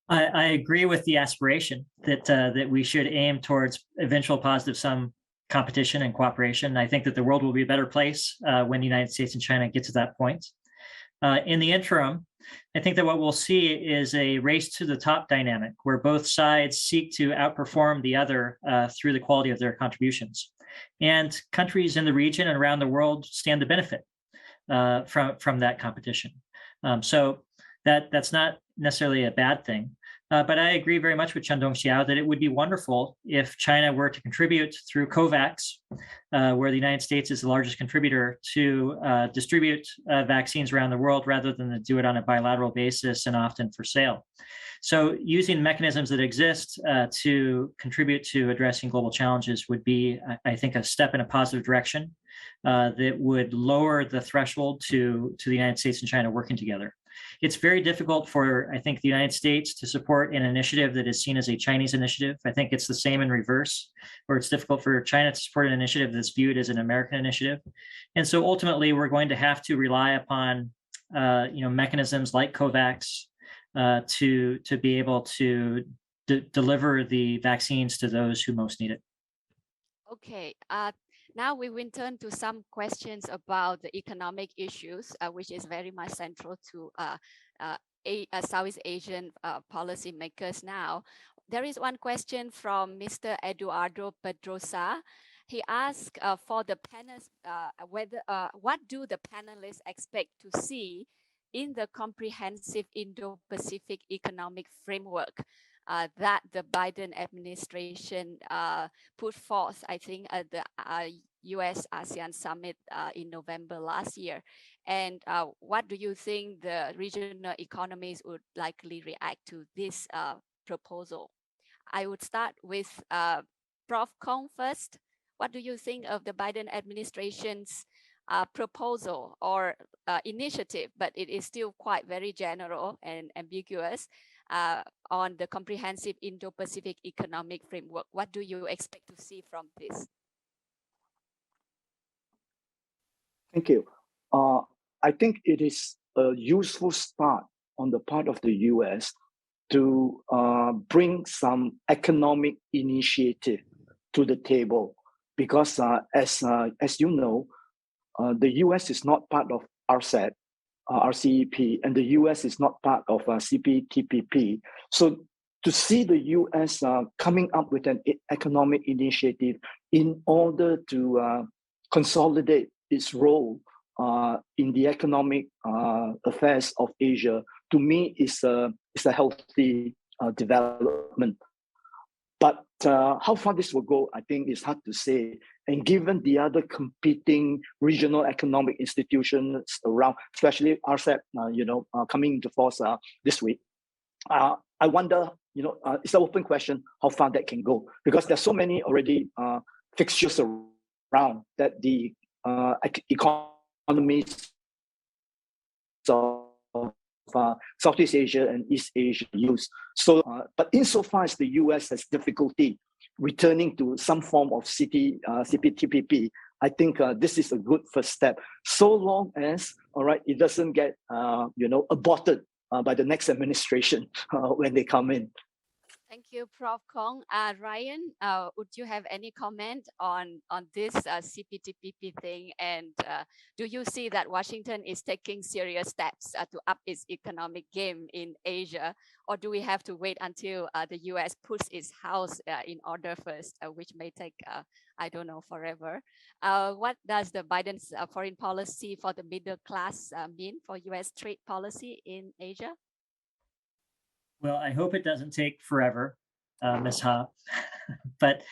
I agree with the aspiration that that we should aim towards eventual positive sum competition and cooperation. I think that the world will be a better place when the United States and China get to that point. In the interim, I think that what we'll see is a race to the top dynamic where both sides seek to outperform the other through the quality of their contributions. And countries in the region and around the world stand to benefit from that competition. So that's not necessarily a bad thing. But I agree very much with Chen Dongxiao that it would be wonderful if China were to contribute through COVAX, where the United States is the largest contributor, to distribute vaccines around the world rather than to do it on a bilateral basis and often for sale. So using mechanisms that exist to contribute to addressing global challenges would be, I think, a step in a positive direction that would lower the threshold to the United States and China working together. It's very difficult for, I think, the United States to support an initiative that is seen as a Chinese initiative. I think it's the same in reverse, where it's difficult for China to support an initiative that's viewed as an American initiative. And so ultimately, we're going to have to rely upon mechanisms like COVAX to be able to deliver the vaccines to those who most need it. Okay. Now we will turn to some questions about the economic issues, which is very much central to Southeast Asian policymakers now. There is one question from Mr. Eduardo Pedrosa. He asked for the panelists, what do the panelists expect to see in the comprehensive Indo-Pacific economic framework that the Biden administration put forth, I think, at the US ASEAN summit in November last year. And what do you think the regional economies would likely react to this proposal? I would start with Prof Khong first. What do you think of the Biden administration's proposal or initiative, but it is still quite very general and ambiguous, on the comprehensive Indo-Pacific economic framework? What do you expect to see from this? Thank you. I think it is a useful start on the part of the US to bring some economic initiative to the table, because as you know, the US is not part of RCEP, RCEP, and the US is not part of CPTPP. So to see the US coming up with an economic initiative in order to consolidate its role in the economic affairs of Asia, to me is a healthy development. But how far this will go, I think, is hard to say. And given the other competing regional economic institutions around, especially RCEP, coming into force this week, I wonder, it's an open question how far that can go, because there's so many already fixtures around that the economies of Southeast Asia and East Asia use. So, but insofar as the US has difficulty returning to some form of CPTPP, I think this is a good first step. So long as, it doesn't get, aborted by the next administration when they come in. Thank you, Prof Khong. Ryan, would you have any comment on this CPTPP thing? And do you see that Washington is taking serious steps to up its economic game in Asia? Or do we have to wait until the US puts its house in order first, which may take, I don't know, forever? What does the Biden's foreign policy for the middle class mean for US trade policy in Asia? Well, I hope it doesn't take forever, Ms. Ha. But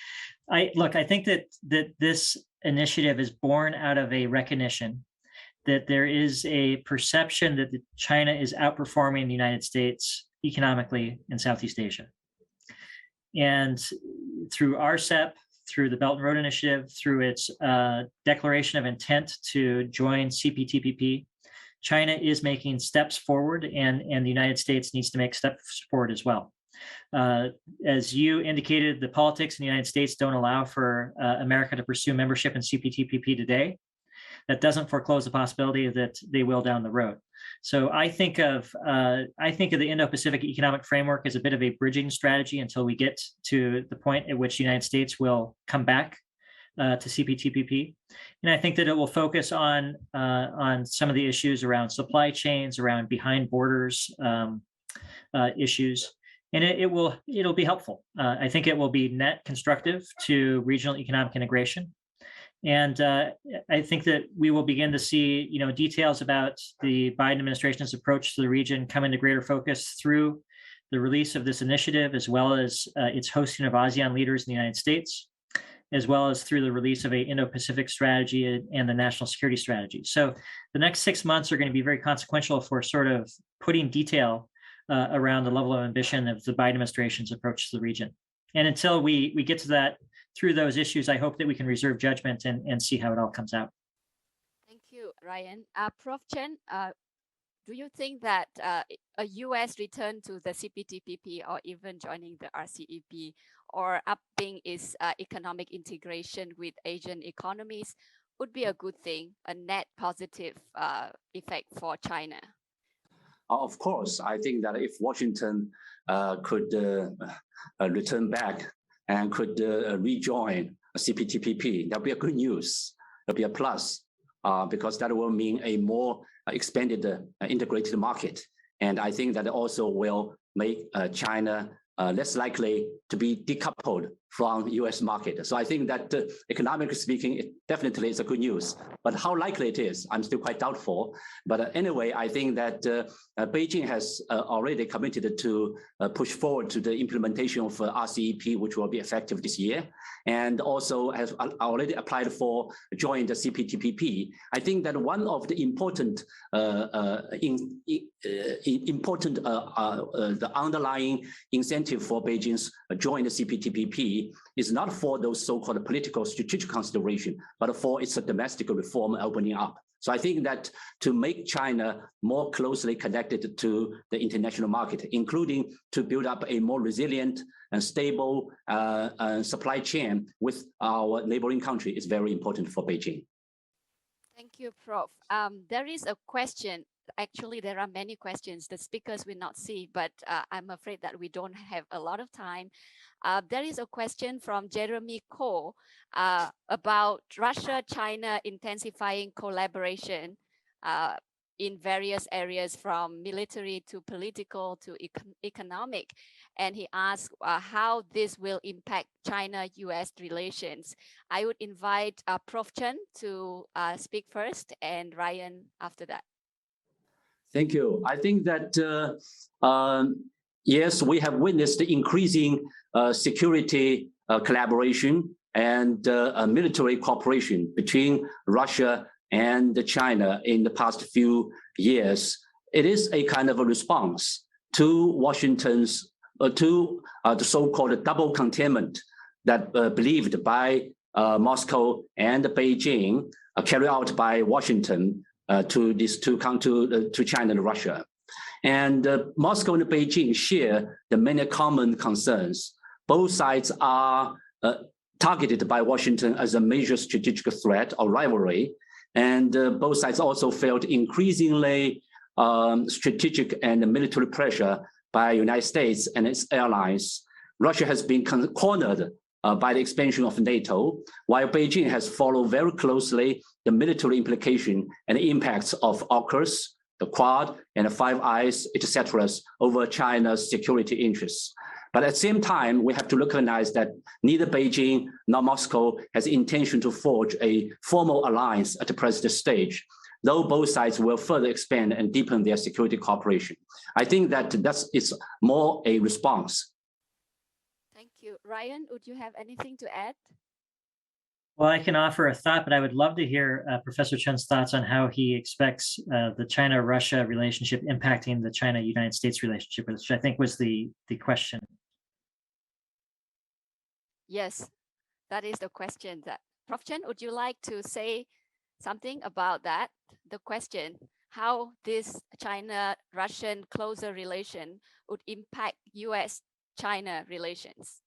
I think that this initiative is born out of a recognition that there is a perception that China is outperforming the United States economically in Southeast Asia. And through RCEP, through the Belt and Road Initiative, through its declaration of intent to join CPTPP, China is making steps forward, and the United States needs to make steps forward as well. As you indicated, the politics in the United States don't allow for America to pursue membership in CPTPP today. That doesn't foreclose the possibility that they will down the road. So I think of the Indo-Pacific economic framework as a bit of a bridging strategy until we get to the point at which the United States will come back to CPTPP. And I think that it will focus on some of the issues around supply chains, around behind borders issues. And it'll be helpful. I think it will be net constructive to regional economic integration. And I think that we will begin to see, details about the Biden administration's approach to the region come into greater focus through the release of this initiative, as well as its hosting of ASEAN leaders in the United States, as well as through the release of a Indo-Pacific strategy and the national security strategy. So the next 6 months are going to be very consequential for sort of putting detail around the level of ambition of the Biden administration's approach to the region. And until we get to that, through those issues, I hope that we can reserve judgment and see how it all comes out. Thank you, Ryan. Prof Chen, do you think that a US return to the CPTPP or even joining the RCEP or upping its economic integration with Asian economies would be a good thing, a net positive effect for China? Of course, I think that if Washington could return back and could rejoin CPTPP, that'll be a good news. That'll be a plus because that will mean a more expanded, integrated market. And I think that also will make China less likely to be decoupled from US market. So I think that economically speaking, it definitely is a good news. But how likely it is, I'm still quite doubtful. But anyway, I think that Beijing has already committed to push forward to the implementation of RCEP, which will be effective this year, and also has already applied for joining the CPTPP. I think that one of the important the underlying incentive for Beijing's join the CPTPP is not for those so-called political strategic consideration, but for its domestic reform opening up. So I think that to make China more closely connected to the international market, including to build up a more resilient and stable supply chain with our neighboring country is very important for Beijing. Thank you, Prof. There is a question. Actually, there are many questions the speakers will not see, but I'm afraid that we don't have a lot of time. There is a question from Jeremy Ko about Russia-China intensifying collaboration in various areas from military to political to economic. And he asked how this will impact China-US relations. I would invite Prof Chen to speak first and Ryan after that. Thank you. I think that, yes, we have witnessed the increasing security collaboration and military cooperation between Russia and China in the past few years. It is a kind of a response to Washington's, to the so-called double containment that believed by Moscow and Beijing, carried out by Washington to China and Russia. And Moscow and Beijing share the many common concerns. Both sides are targeted by Washington as a major strategic threat or rivalry. And both sides also felt increasingly strategic and military pressure by the United States and its allies. Russia has been cornered by the expansion of NATO, while Beijing has followed very closely the military implication and impacts of AUKUS, the Quad, and the Five Eyes, etc., over China's security interests. But at the same time, we have to recognize that neither Beijing nor Moscow has intention to forge a formal alliance at the present stage, though both sides will further expand and deepen their security cooperation. I think that it's more a response. Thank you. Ryan, would you have anything to add? Well, I can offer a thought, but I would love to hear Professor Chen's thoughts on how he expects the China-Russia relationship impacting the China-United States relationship, which I think was the question. Yes, that is the question. Prof Chen, would you like to say something about that? The question, how this China-Russian closer relation would impact US-China relations?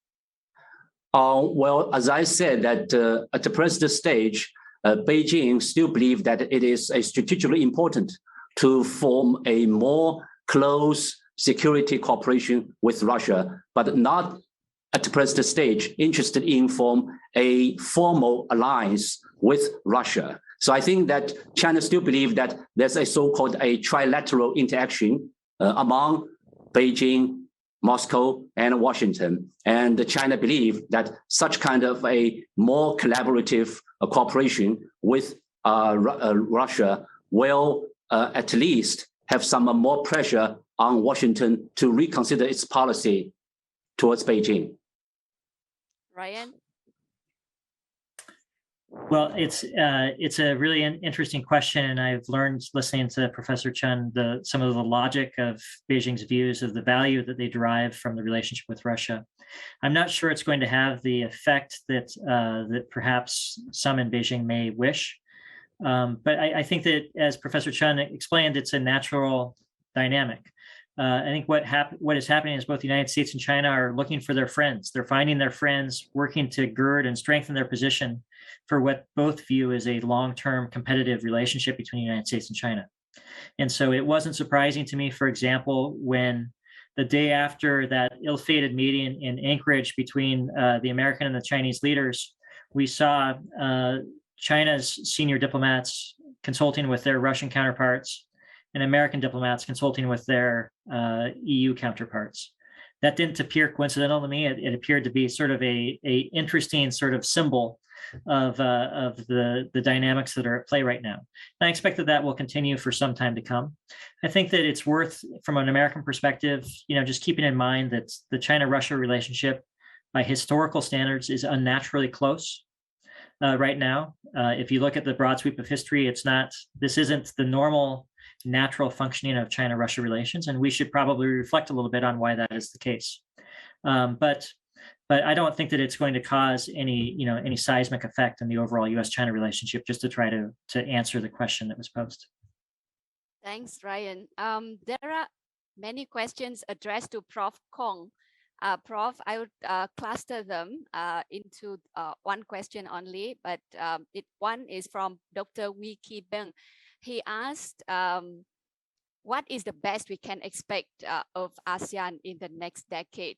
Well, as I said, that at the present stage, Beijing still believes that it is strategically important to form a more close security cooperation with Russia, but not at the present stage, interested in form a formal alliance with Russia. So I think that China still believes that there's a so-called a trilateral interaction among Beijing, Moscow, and Washington. And China believes that such kind of a more collaborative cooperation with Russia will at least have some more pressure on Washington to reconsider its policy towards Beijing. Ryan? Well, it's a really interesting question, and I've learned listening to Professor Chen some of the logic of Beijing's views of the value that they derive from the relationship with Russia. I'm not sure it's going to have the effect that that perhaps some in Beijing may wish, but I think that, as Professor Chen explained, it's a natural dynamic. I think what is happening is both the United States and China are looking for their friends. They're finding their friends, working to gird and strengthen their position for what both view as a long-term competitive relationship between the United States and China. And so it wasn't surprising to me, for example, when the day after that ill-fated meeting in Anchorage between the American and the Chinese leaders, we saw China's senior diplomats consulting with their Russian counterparts and American diplomats consulting with their EU counterparts. That didn't appear coincidental to me. It appeared to be sort of a interesting sort of symbol of the dynamics that are at play right now. And I expect that will continue for some time to come. I think that it's worth, from an American perspective, just keeping in mind that the China-Russia relationship, by historical standards, is unnaturally close right now. If you look at the broad sweep of history, this isn't the normal natural functioning of China-Russia relations, and we should probably reflect a little bit on why that is the case. But I don't think that it's going to cause any seismic effect in the overall U.S.-China relationship, just to try to answer the question that was posed. Thanks, Ryan. There are many questions addressed to Prof Khong. Prof, I would cluster them into one question only, but one is from Dr. Wee Ki Beng. He asked, what is the best we can expect of ASEAN in the next decade?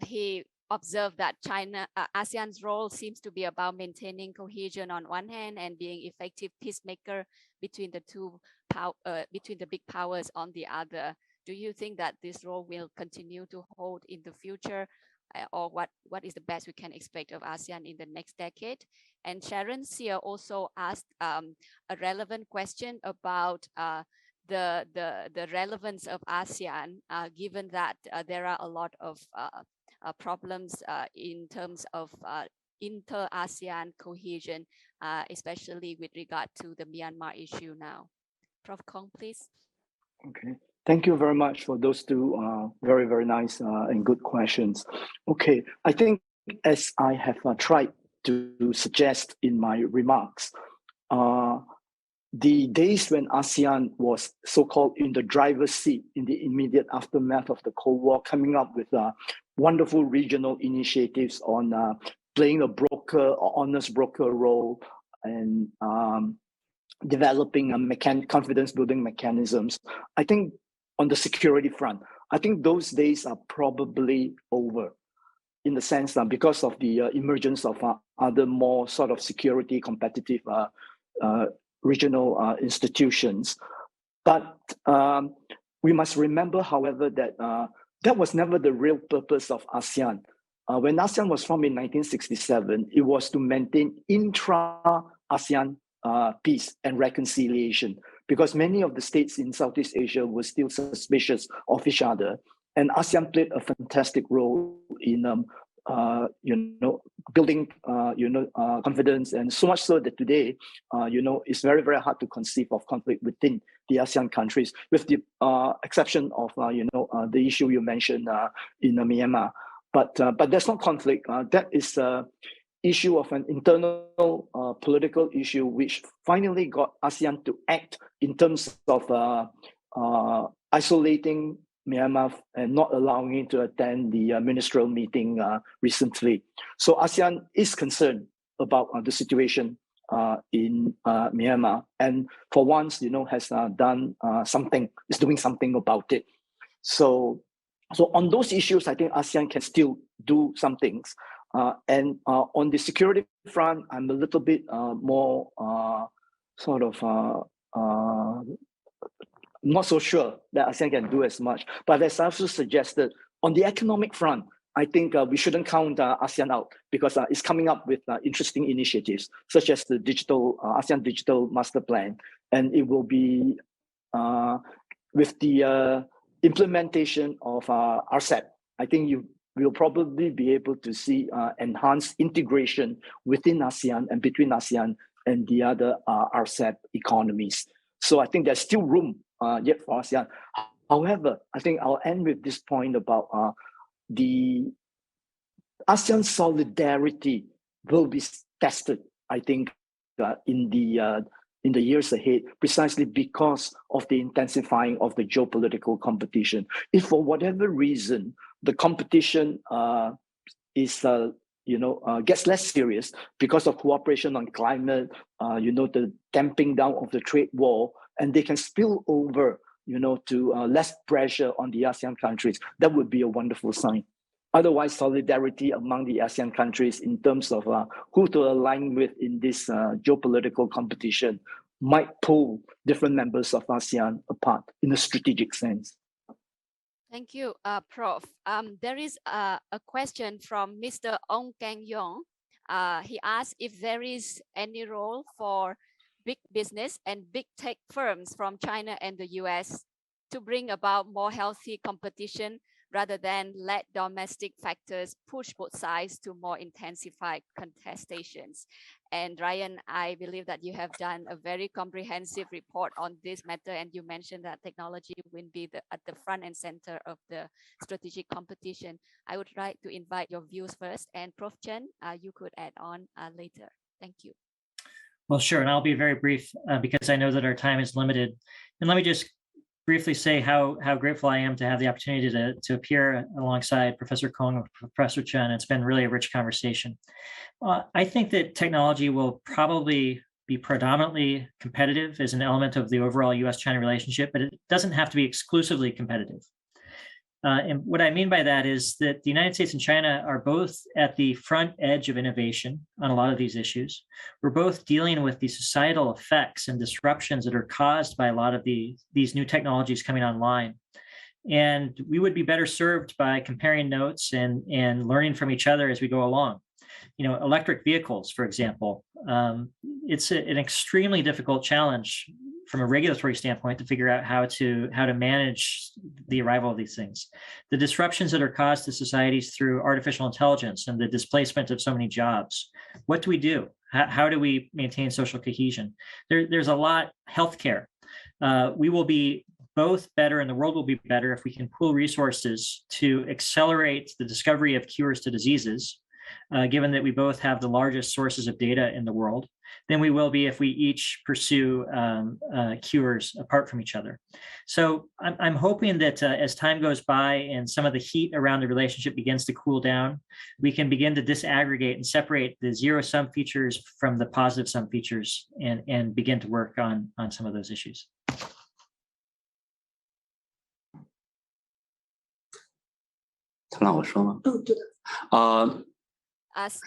He observed that ASEAN's role seems to be about maintaining cohesion on one hand and being effective peacemaker between the between the big powers on the other. Do you think that this role will continue to hold in the future, or what is the best we can expect of ASEAN in the next decade? And Sharon Sear also asked a relevant question about the relevance of ASEAN, given that there are a lot of problems in terms of inter-ASEAN cohesion, especially with regard to the Myanmar issue now. Prof Khong, please. Okay. Thank you very much for those two very, very nice and good questions. Okay, I think as I have tried to suggest in my remarks, the days when ASEAN was so-called in the driver's seat in the immediate aftermath of the Cold War, coming up with wonderful regional initiatives on playing a broker or honest broker role and developing confidence building mechanisms. I think on the security front, I think those days are probably over, in the sense that because of the emergence of other more sort of security competitive regional institutions. But we must remember, however, that that was never the real purpose of ASEAN. When ASEAN was formed in 1967, it was to maintain intra-ASEAN peace and reconciliation, because many of the states in Southeast Asia were still suspicious of each other, and ASEAN played a fantastic role in building confidence, and so much so that today it's very, very hard to conceive of conflict within the ASEAN countries, with the exception of the issue you mentioned in Myanmar. But there's no conflict. That is issue of an internal political issue, which finally got ASEAN to act in terms of isolating Myanmar and not allowing it to attend the ministerial meeting recently. So ASEAN is concerned about the situation in Myanmar, and for once, has done something, is doing something about it. So So on those issues, I think ASEAN can still do some things. And on the security front, I'm a little bit more not so sure that ASEAN can do as much. But as I also suggested, on the economic front, I think we shouldn't count ASEAN out, because it's coming up with interesting initiatives, such as the ASEAN Digital Master Plan. And it will be with the implementation of RCEP. I think you will probably be able to see enhanced integration within ASEAN and between ASEAN and the other RCEP economies. So I think there's still room yet for ASEAN. However, I think I'll end with this point about the ASEAN solidarity will be tested, I think, in the years ahead, precisely because of the intensifying of the geopolitical competition. If for whatever reason the competition gets less serious because of cooperation on climate, the damping down of the trade war, and they can spill over, to less pressure on the ASEAN countries, that would be a wonderful sign. Otherwise, solidarity among the ASEAN countries in terms of who to align with in this geopolitical competition might pull different members of ASEAN apart in a strategic sense. Thank you, Prof. There is a question from Mr. Ong Keng Yong. He asked if there is any role for big business and big tech firms from China and the US to bring about more healthy competition rather than let domestic factors push both sides to more intensified contestations. And Ryan, I believe that you have done a very comprehensive report on this matter, and you mentioned that technology will be at the front and center of the strategic competition. I would like to invite your views first, and Prof Chen, you could add on later. Thank you. Well, sure, and I'll be very brief because I know that our time is limited. And let me just briefly say how grateful I am to have the opportunity to appear alongside Professor Khong and Professor Chen. It's been really a rich conversation. I think that technology will probably be predominantly competitive as an element of the overall US-China relationship, but it doesn't have to be exclusively competitive. And what I mean by that is that the United States and China are both at the front edge of innovation on a lot of these issues. We're both dealing with the societal effects and disruptions that are caused by a lot of these new technologies coming online. And we would be better served by comparing notes and learning from each other as we go along. Electric vehicles, for example, it's an extremely difficult challenge from a regulatory standpoint to figure out how to manage the arrival of these things. The disruptions that are caused to societies through artificial intelligence and the displacement of so many jobs. What do we do? How do we maintain social cohesion? There's a lot. Healthcare. We will be both better and the world will be better if we can pool resources to accelerate the discovery of cures to diseases, given that we both have the largest sources of data in the world, than we will be if we each pursue cures apart from each other. So I'm hoping that as time goes by and some of the heat around the relationship begins to cool down, we can begin to disaggregate and separate the zero-sum features from the positive-sum features and begin to work on some of those issues.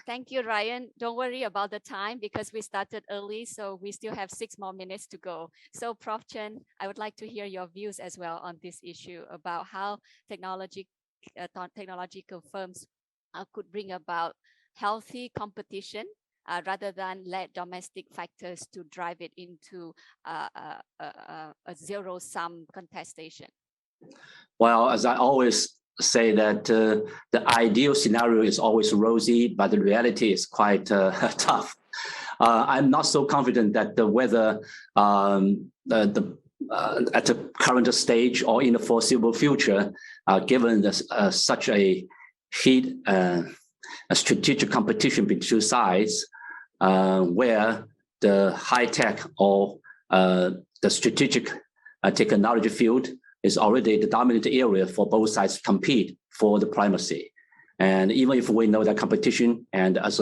Thank you, Ryan. Don't worry about the time because we started early, so we still have 6 more minutes to go. So Prof Chen, I would like to hear your views as well on this issue about how technological firms could bring about healthy competition rather than let domestic factors to drive it into a zero-sum contestation. Well, as I always say that the ideal scenario is always rosy, but the reality is quite tough. I'm not so confident that whether at the current stage or in the foreseeable future, given such a heat, a strategic competition between two sides, where the high tech or the strategic technology field is already the dominant area for both sides to compete for the primacy. And even if we know that competition, and as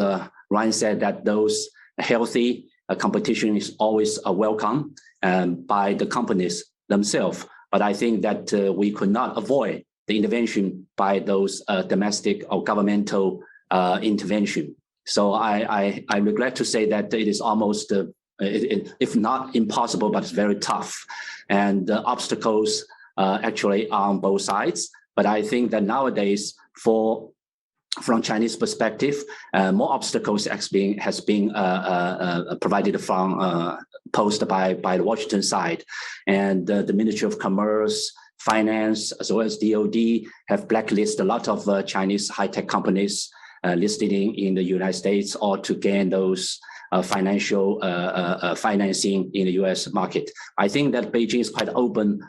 Ryan said, that those healthy competition is always welcome by the companies themselves. But I think that we could not avoid the intervention by those domestic or governmental intervention. So I regret to say that it is almost, if not impossible, but it's very tough. And obstacles actually on both sides. But I think that nowadays, from Chinese perspective, more obstacles has been provided from posed by the Washington side, and the Ministry of Commerce, Finance, as well as DOD have blacklisted a lot of Chinese high-tech companies listed in the United States, or to gain those financial financing in the US market. I think that Beijing is quite open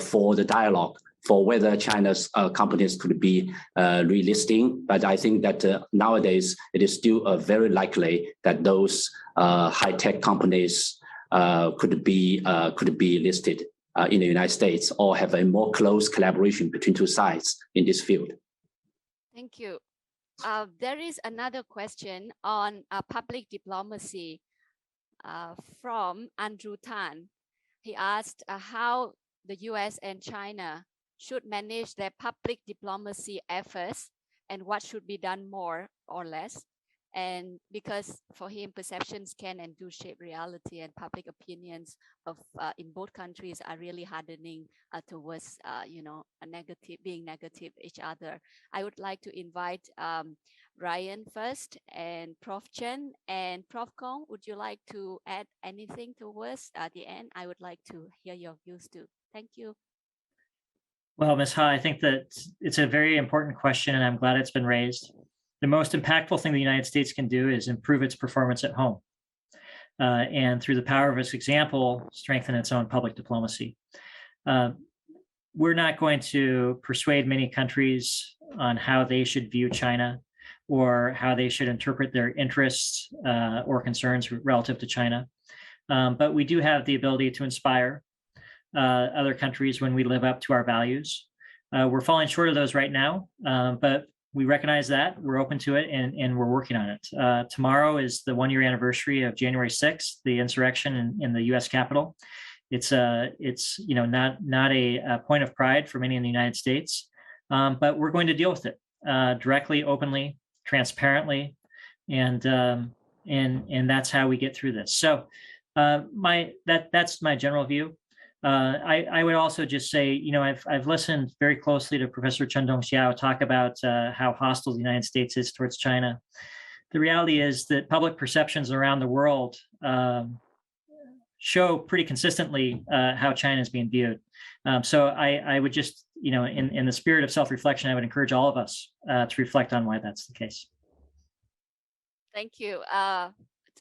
for the dialogue for whether China's companies could be relisting. But I think that nowadays it is still very likely that those high-tech companies could be listed in the United States, or have a more close collaboration between two sides in this field. Thank you. There is another question on public diplomacy from Andrew Tan. He asked how the US and China should manage their public diplomacy efforts and what should be done more or less. And because for him, perceptions can and do shape reality, and public opinions of in both countries are really hardening towards, being negative each other. I would like to invite Ryan first, and Prof Chen, and Prof Khong. Would you like to add anything towards the end? I would like to hear your views too. Thank you. Well, Ms. Ha, I think that it's a very important question, and I'm glad it's been raised. The most impactful thing the United States can do is improve its performance at home, and through the power of its example, strengthen its own public diplomacy. We're not going to persuade many countries on how they should view China or how they should interpret their interests or concerns relative to China. But we do have the ability to inspire other countries when we live up to our values. We're falling short of those right now, but we recognize that, we're open to it, and we're working on it. Tomorrow is the 1-year anniversary of January 6th, the insurrection in the U.S. Capitol. It's not a point of pride for many in the United States, but we're going to deal with it directly, openly, transparently, and that's how we get through this. So that's my general view. I would also just say, I've listened very closely to Professor Chen Dongxiao talk about how hostile the United States is towards China. The reality is that public perceptions around the world show pretty consistently how China is being viewed. So I would just, in the spirit of self-reflection, I would encourage all of us to reflect on why that's the case. Thank you.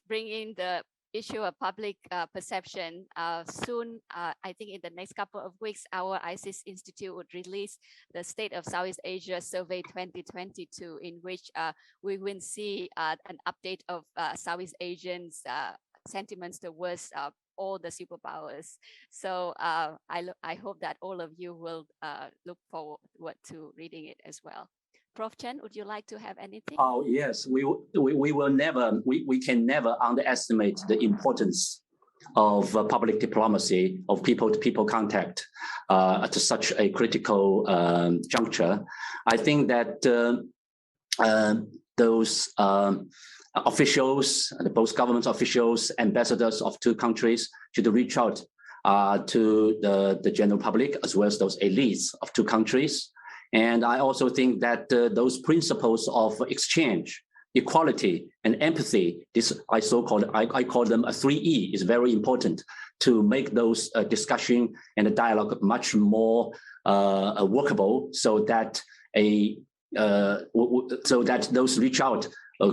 Bringing the issue of public perception. Soon, I think in the next couple of weeks, our ISEAS Institute would release the State of Southeast Asia Survey 2022, in which we will see an update of Southeast Asians' sentiments towards all the superpowers. So I hope that all of you will look forward to reading it as well. Prof Chen, would you like to have anything? Oh yes, we can never underestimate the importance of public diplomacy, of people-to-people contact at such a critical juncture. I think that those officials, both government officials, ambassadors of two countries, should reach out to the general public as well as those elites of two countries. And I also think that those principles of exchange, equality, and empathy, I call them a 3E, is very important to make those discussion and the dialogue much more workable, so that those reach out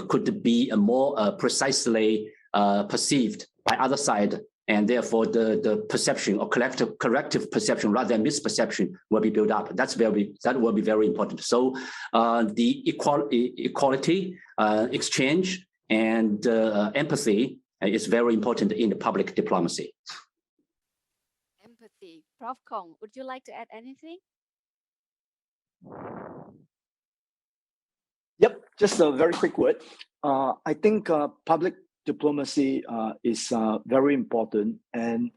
could be more precisely perceived by other side, and therefore the perception or corrective perception rather than misperception will be built up. That will be very important. So the equality, exchange, and empathy is very important in the public diplomacy. Empathy. Prof Khong, would you like to add anything? Yep, just a very quick word. I think public diplomacy is very important, and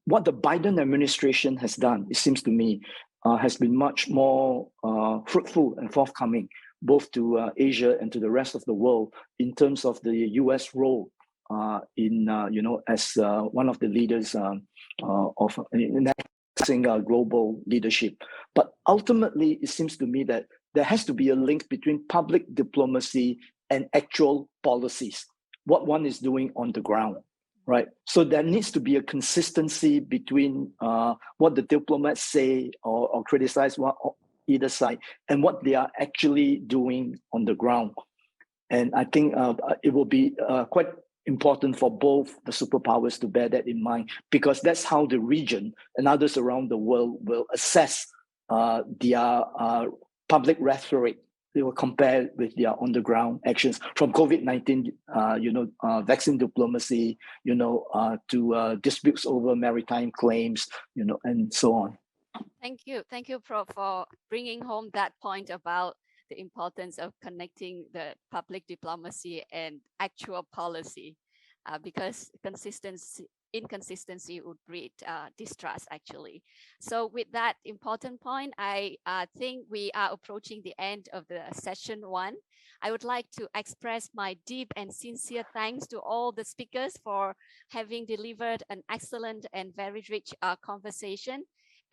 what the Biden administration has done, it seems to me, has been much more fruitful and forthcoming, both to Asia and to the rest of the world in terms of the US role in, as one of the leaders of enacting global leadership. But ultimately, it seems to me that there has to be a link between public diplomacy and actual policies, what one is doing on the ground, right? So there needs to be a consistency between what the diplomats say or criticize either side and what they are actually doing on the ground. And I think it will be quite important for both the superpowers to bear that in mind, because that's how the region and others around the world will assess their public rhetoric. They will compare with their on-the-ground actions, from COVID-19, vaccine diplomacy, to disputes over maritime claims, and so on. Thank you, Prof, for bringing home that point about the importance of connecting the public diplomacy and actual policy, because inconsistency would breed distrust, actually. So with that important point, I think we are approaching the end of the session 1. I would like to express my deep and sincere thanks to all the speakers for having delivered an excellent and very rich conversation.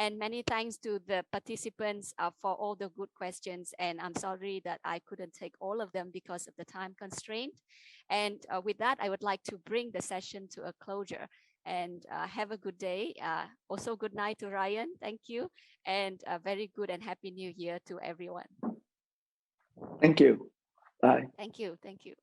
And many thanks to the participants for all the good questions. And I'm sorry that I couldn't take all of them because of the time constraint. And with that, I would like to bring the session to a closure. And have a good day. Also, good night to Ryan. Thank you. And a very good and happy new year to everyone. Thank you. Bye. Thank you. Thank you.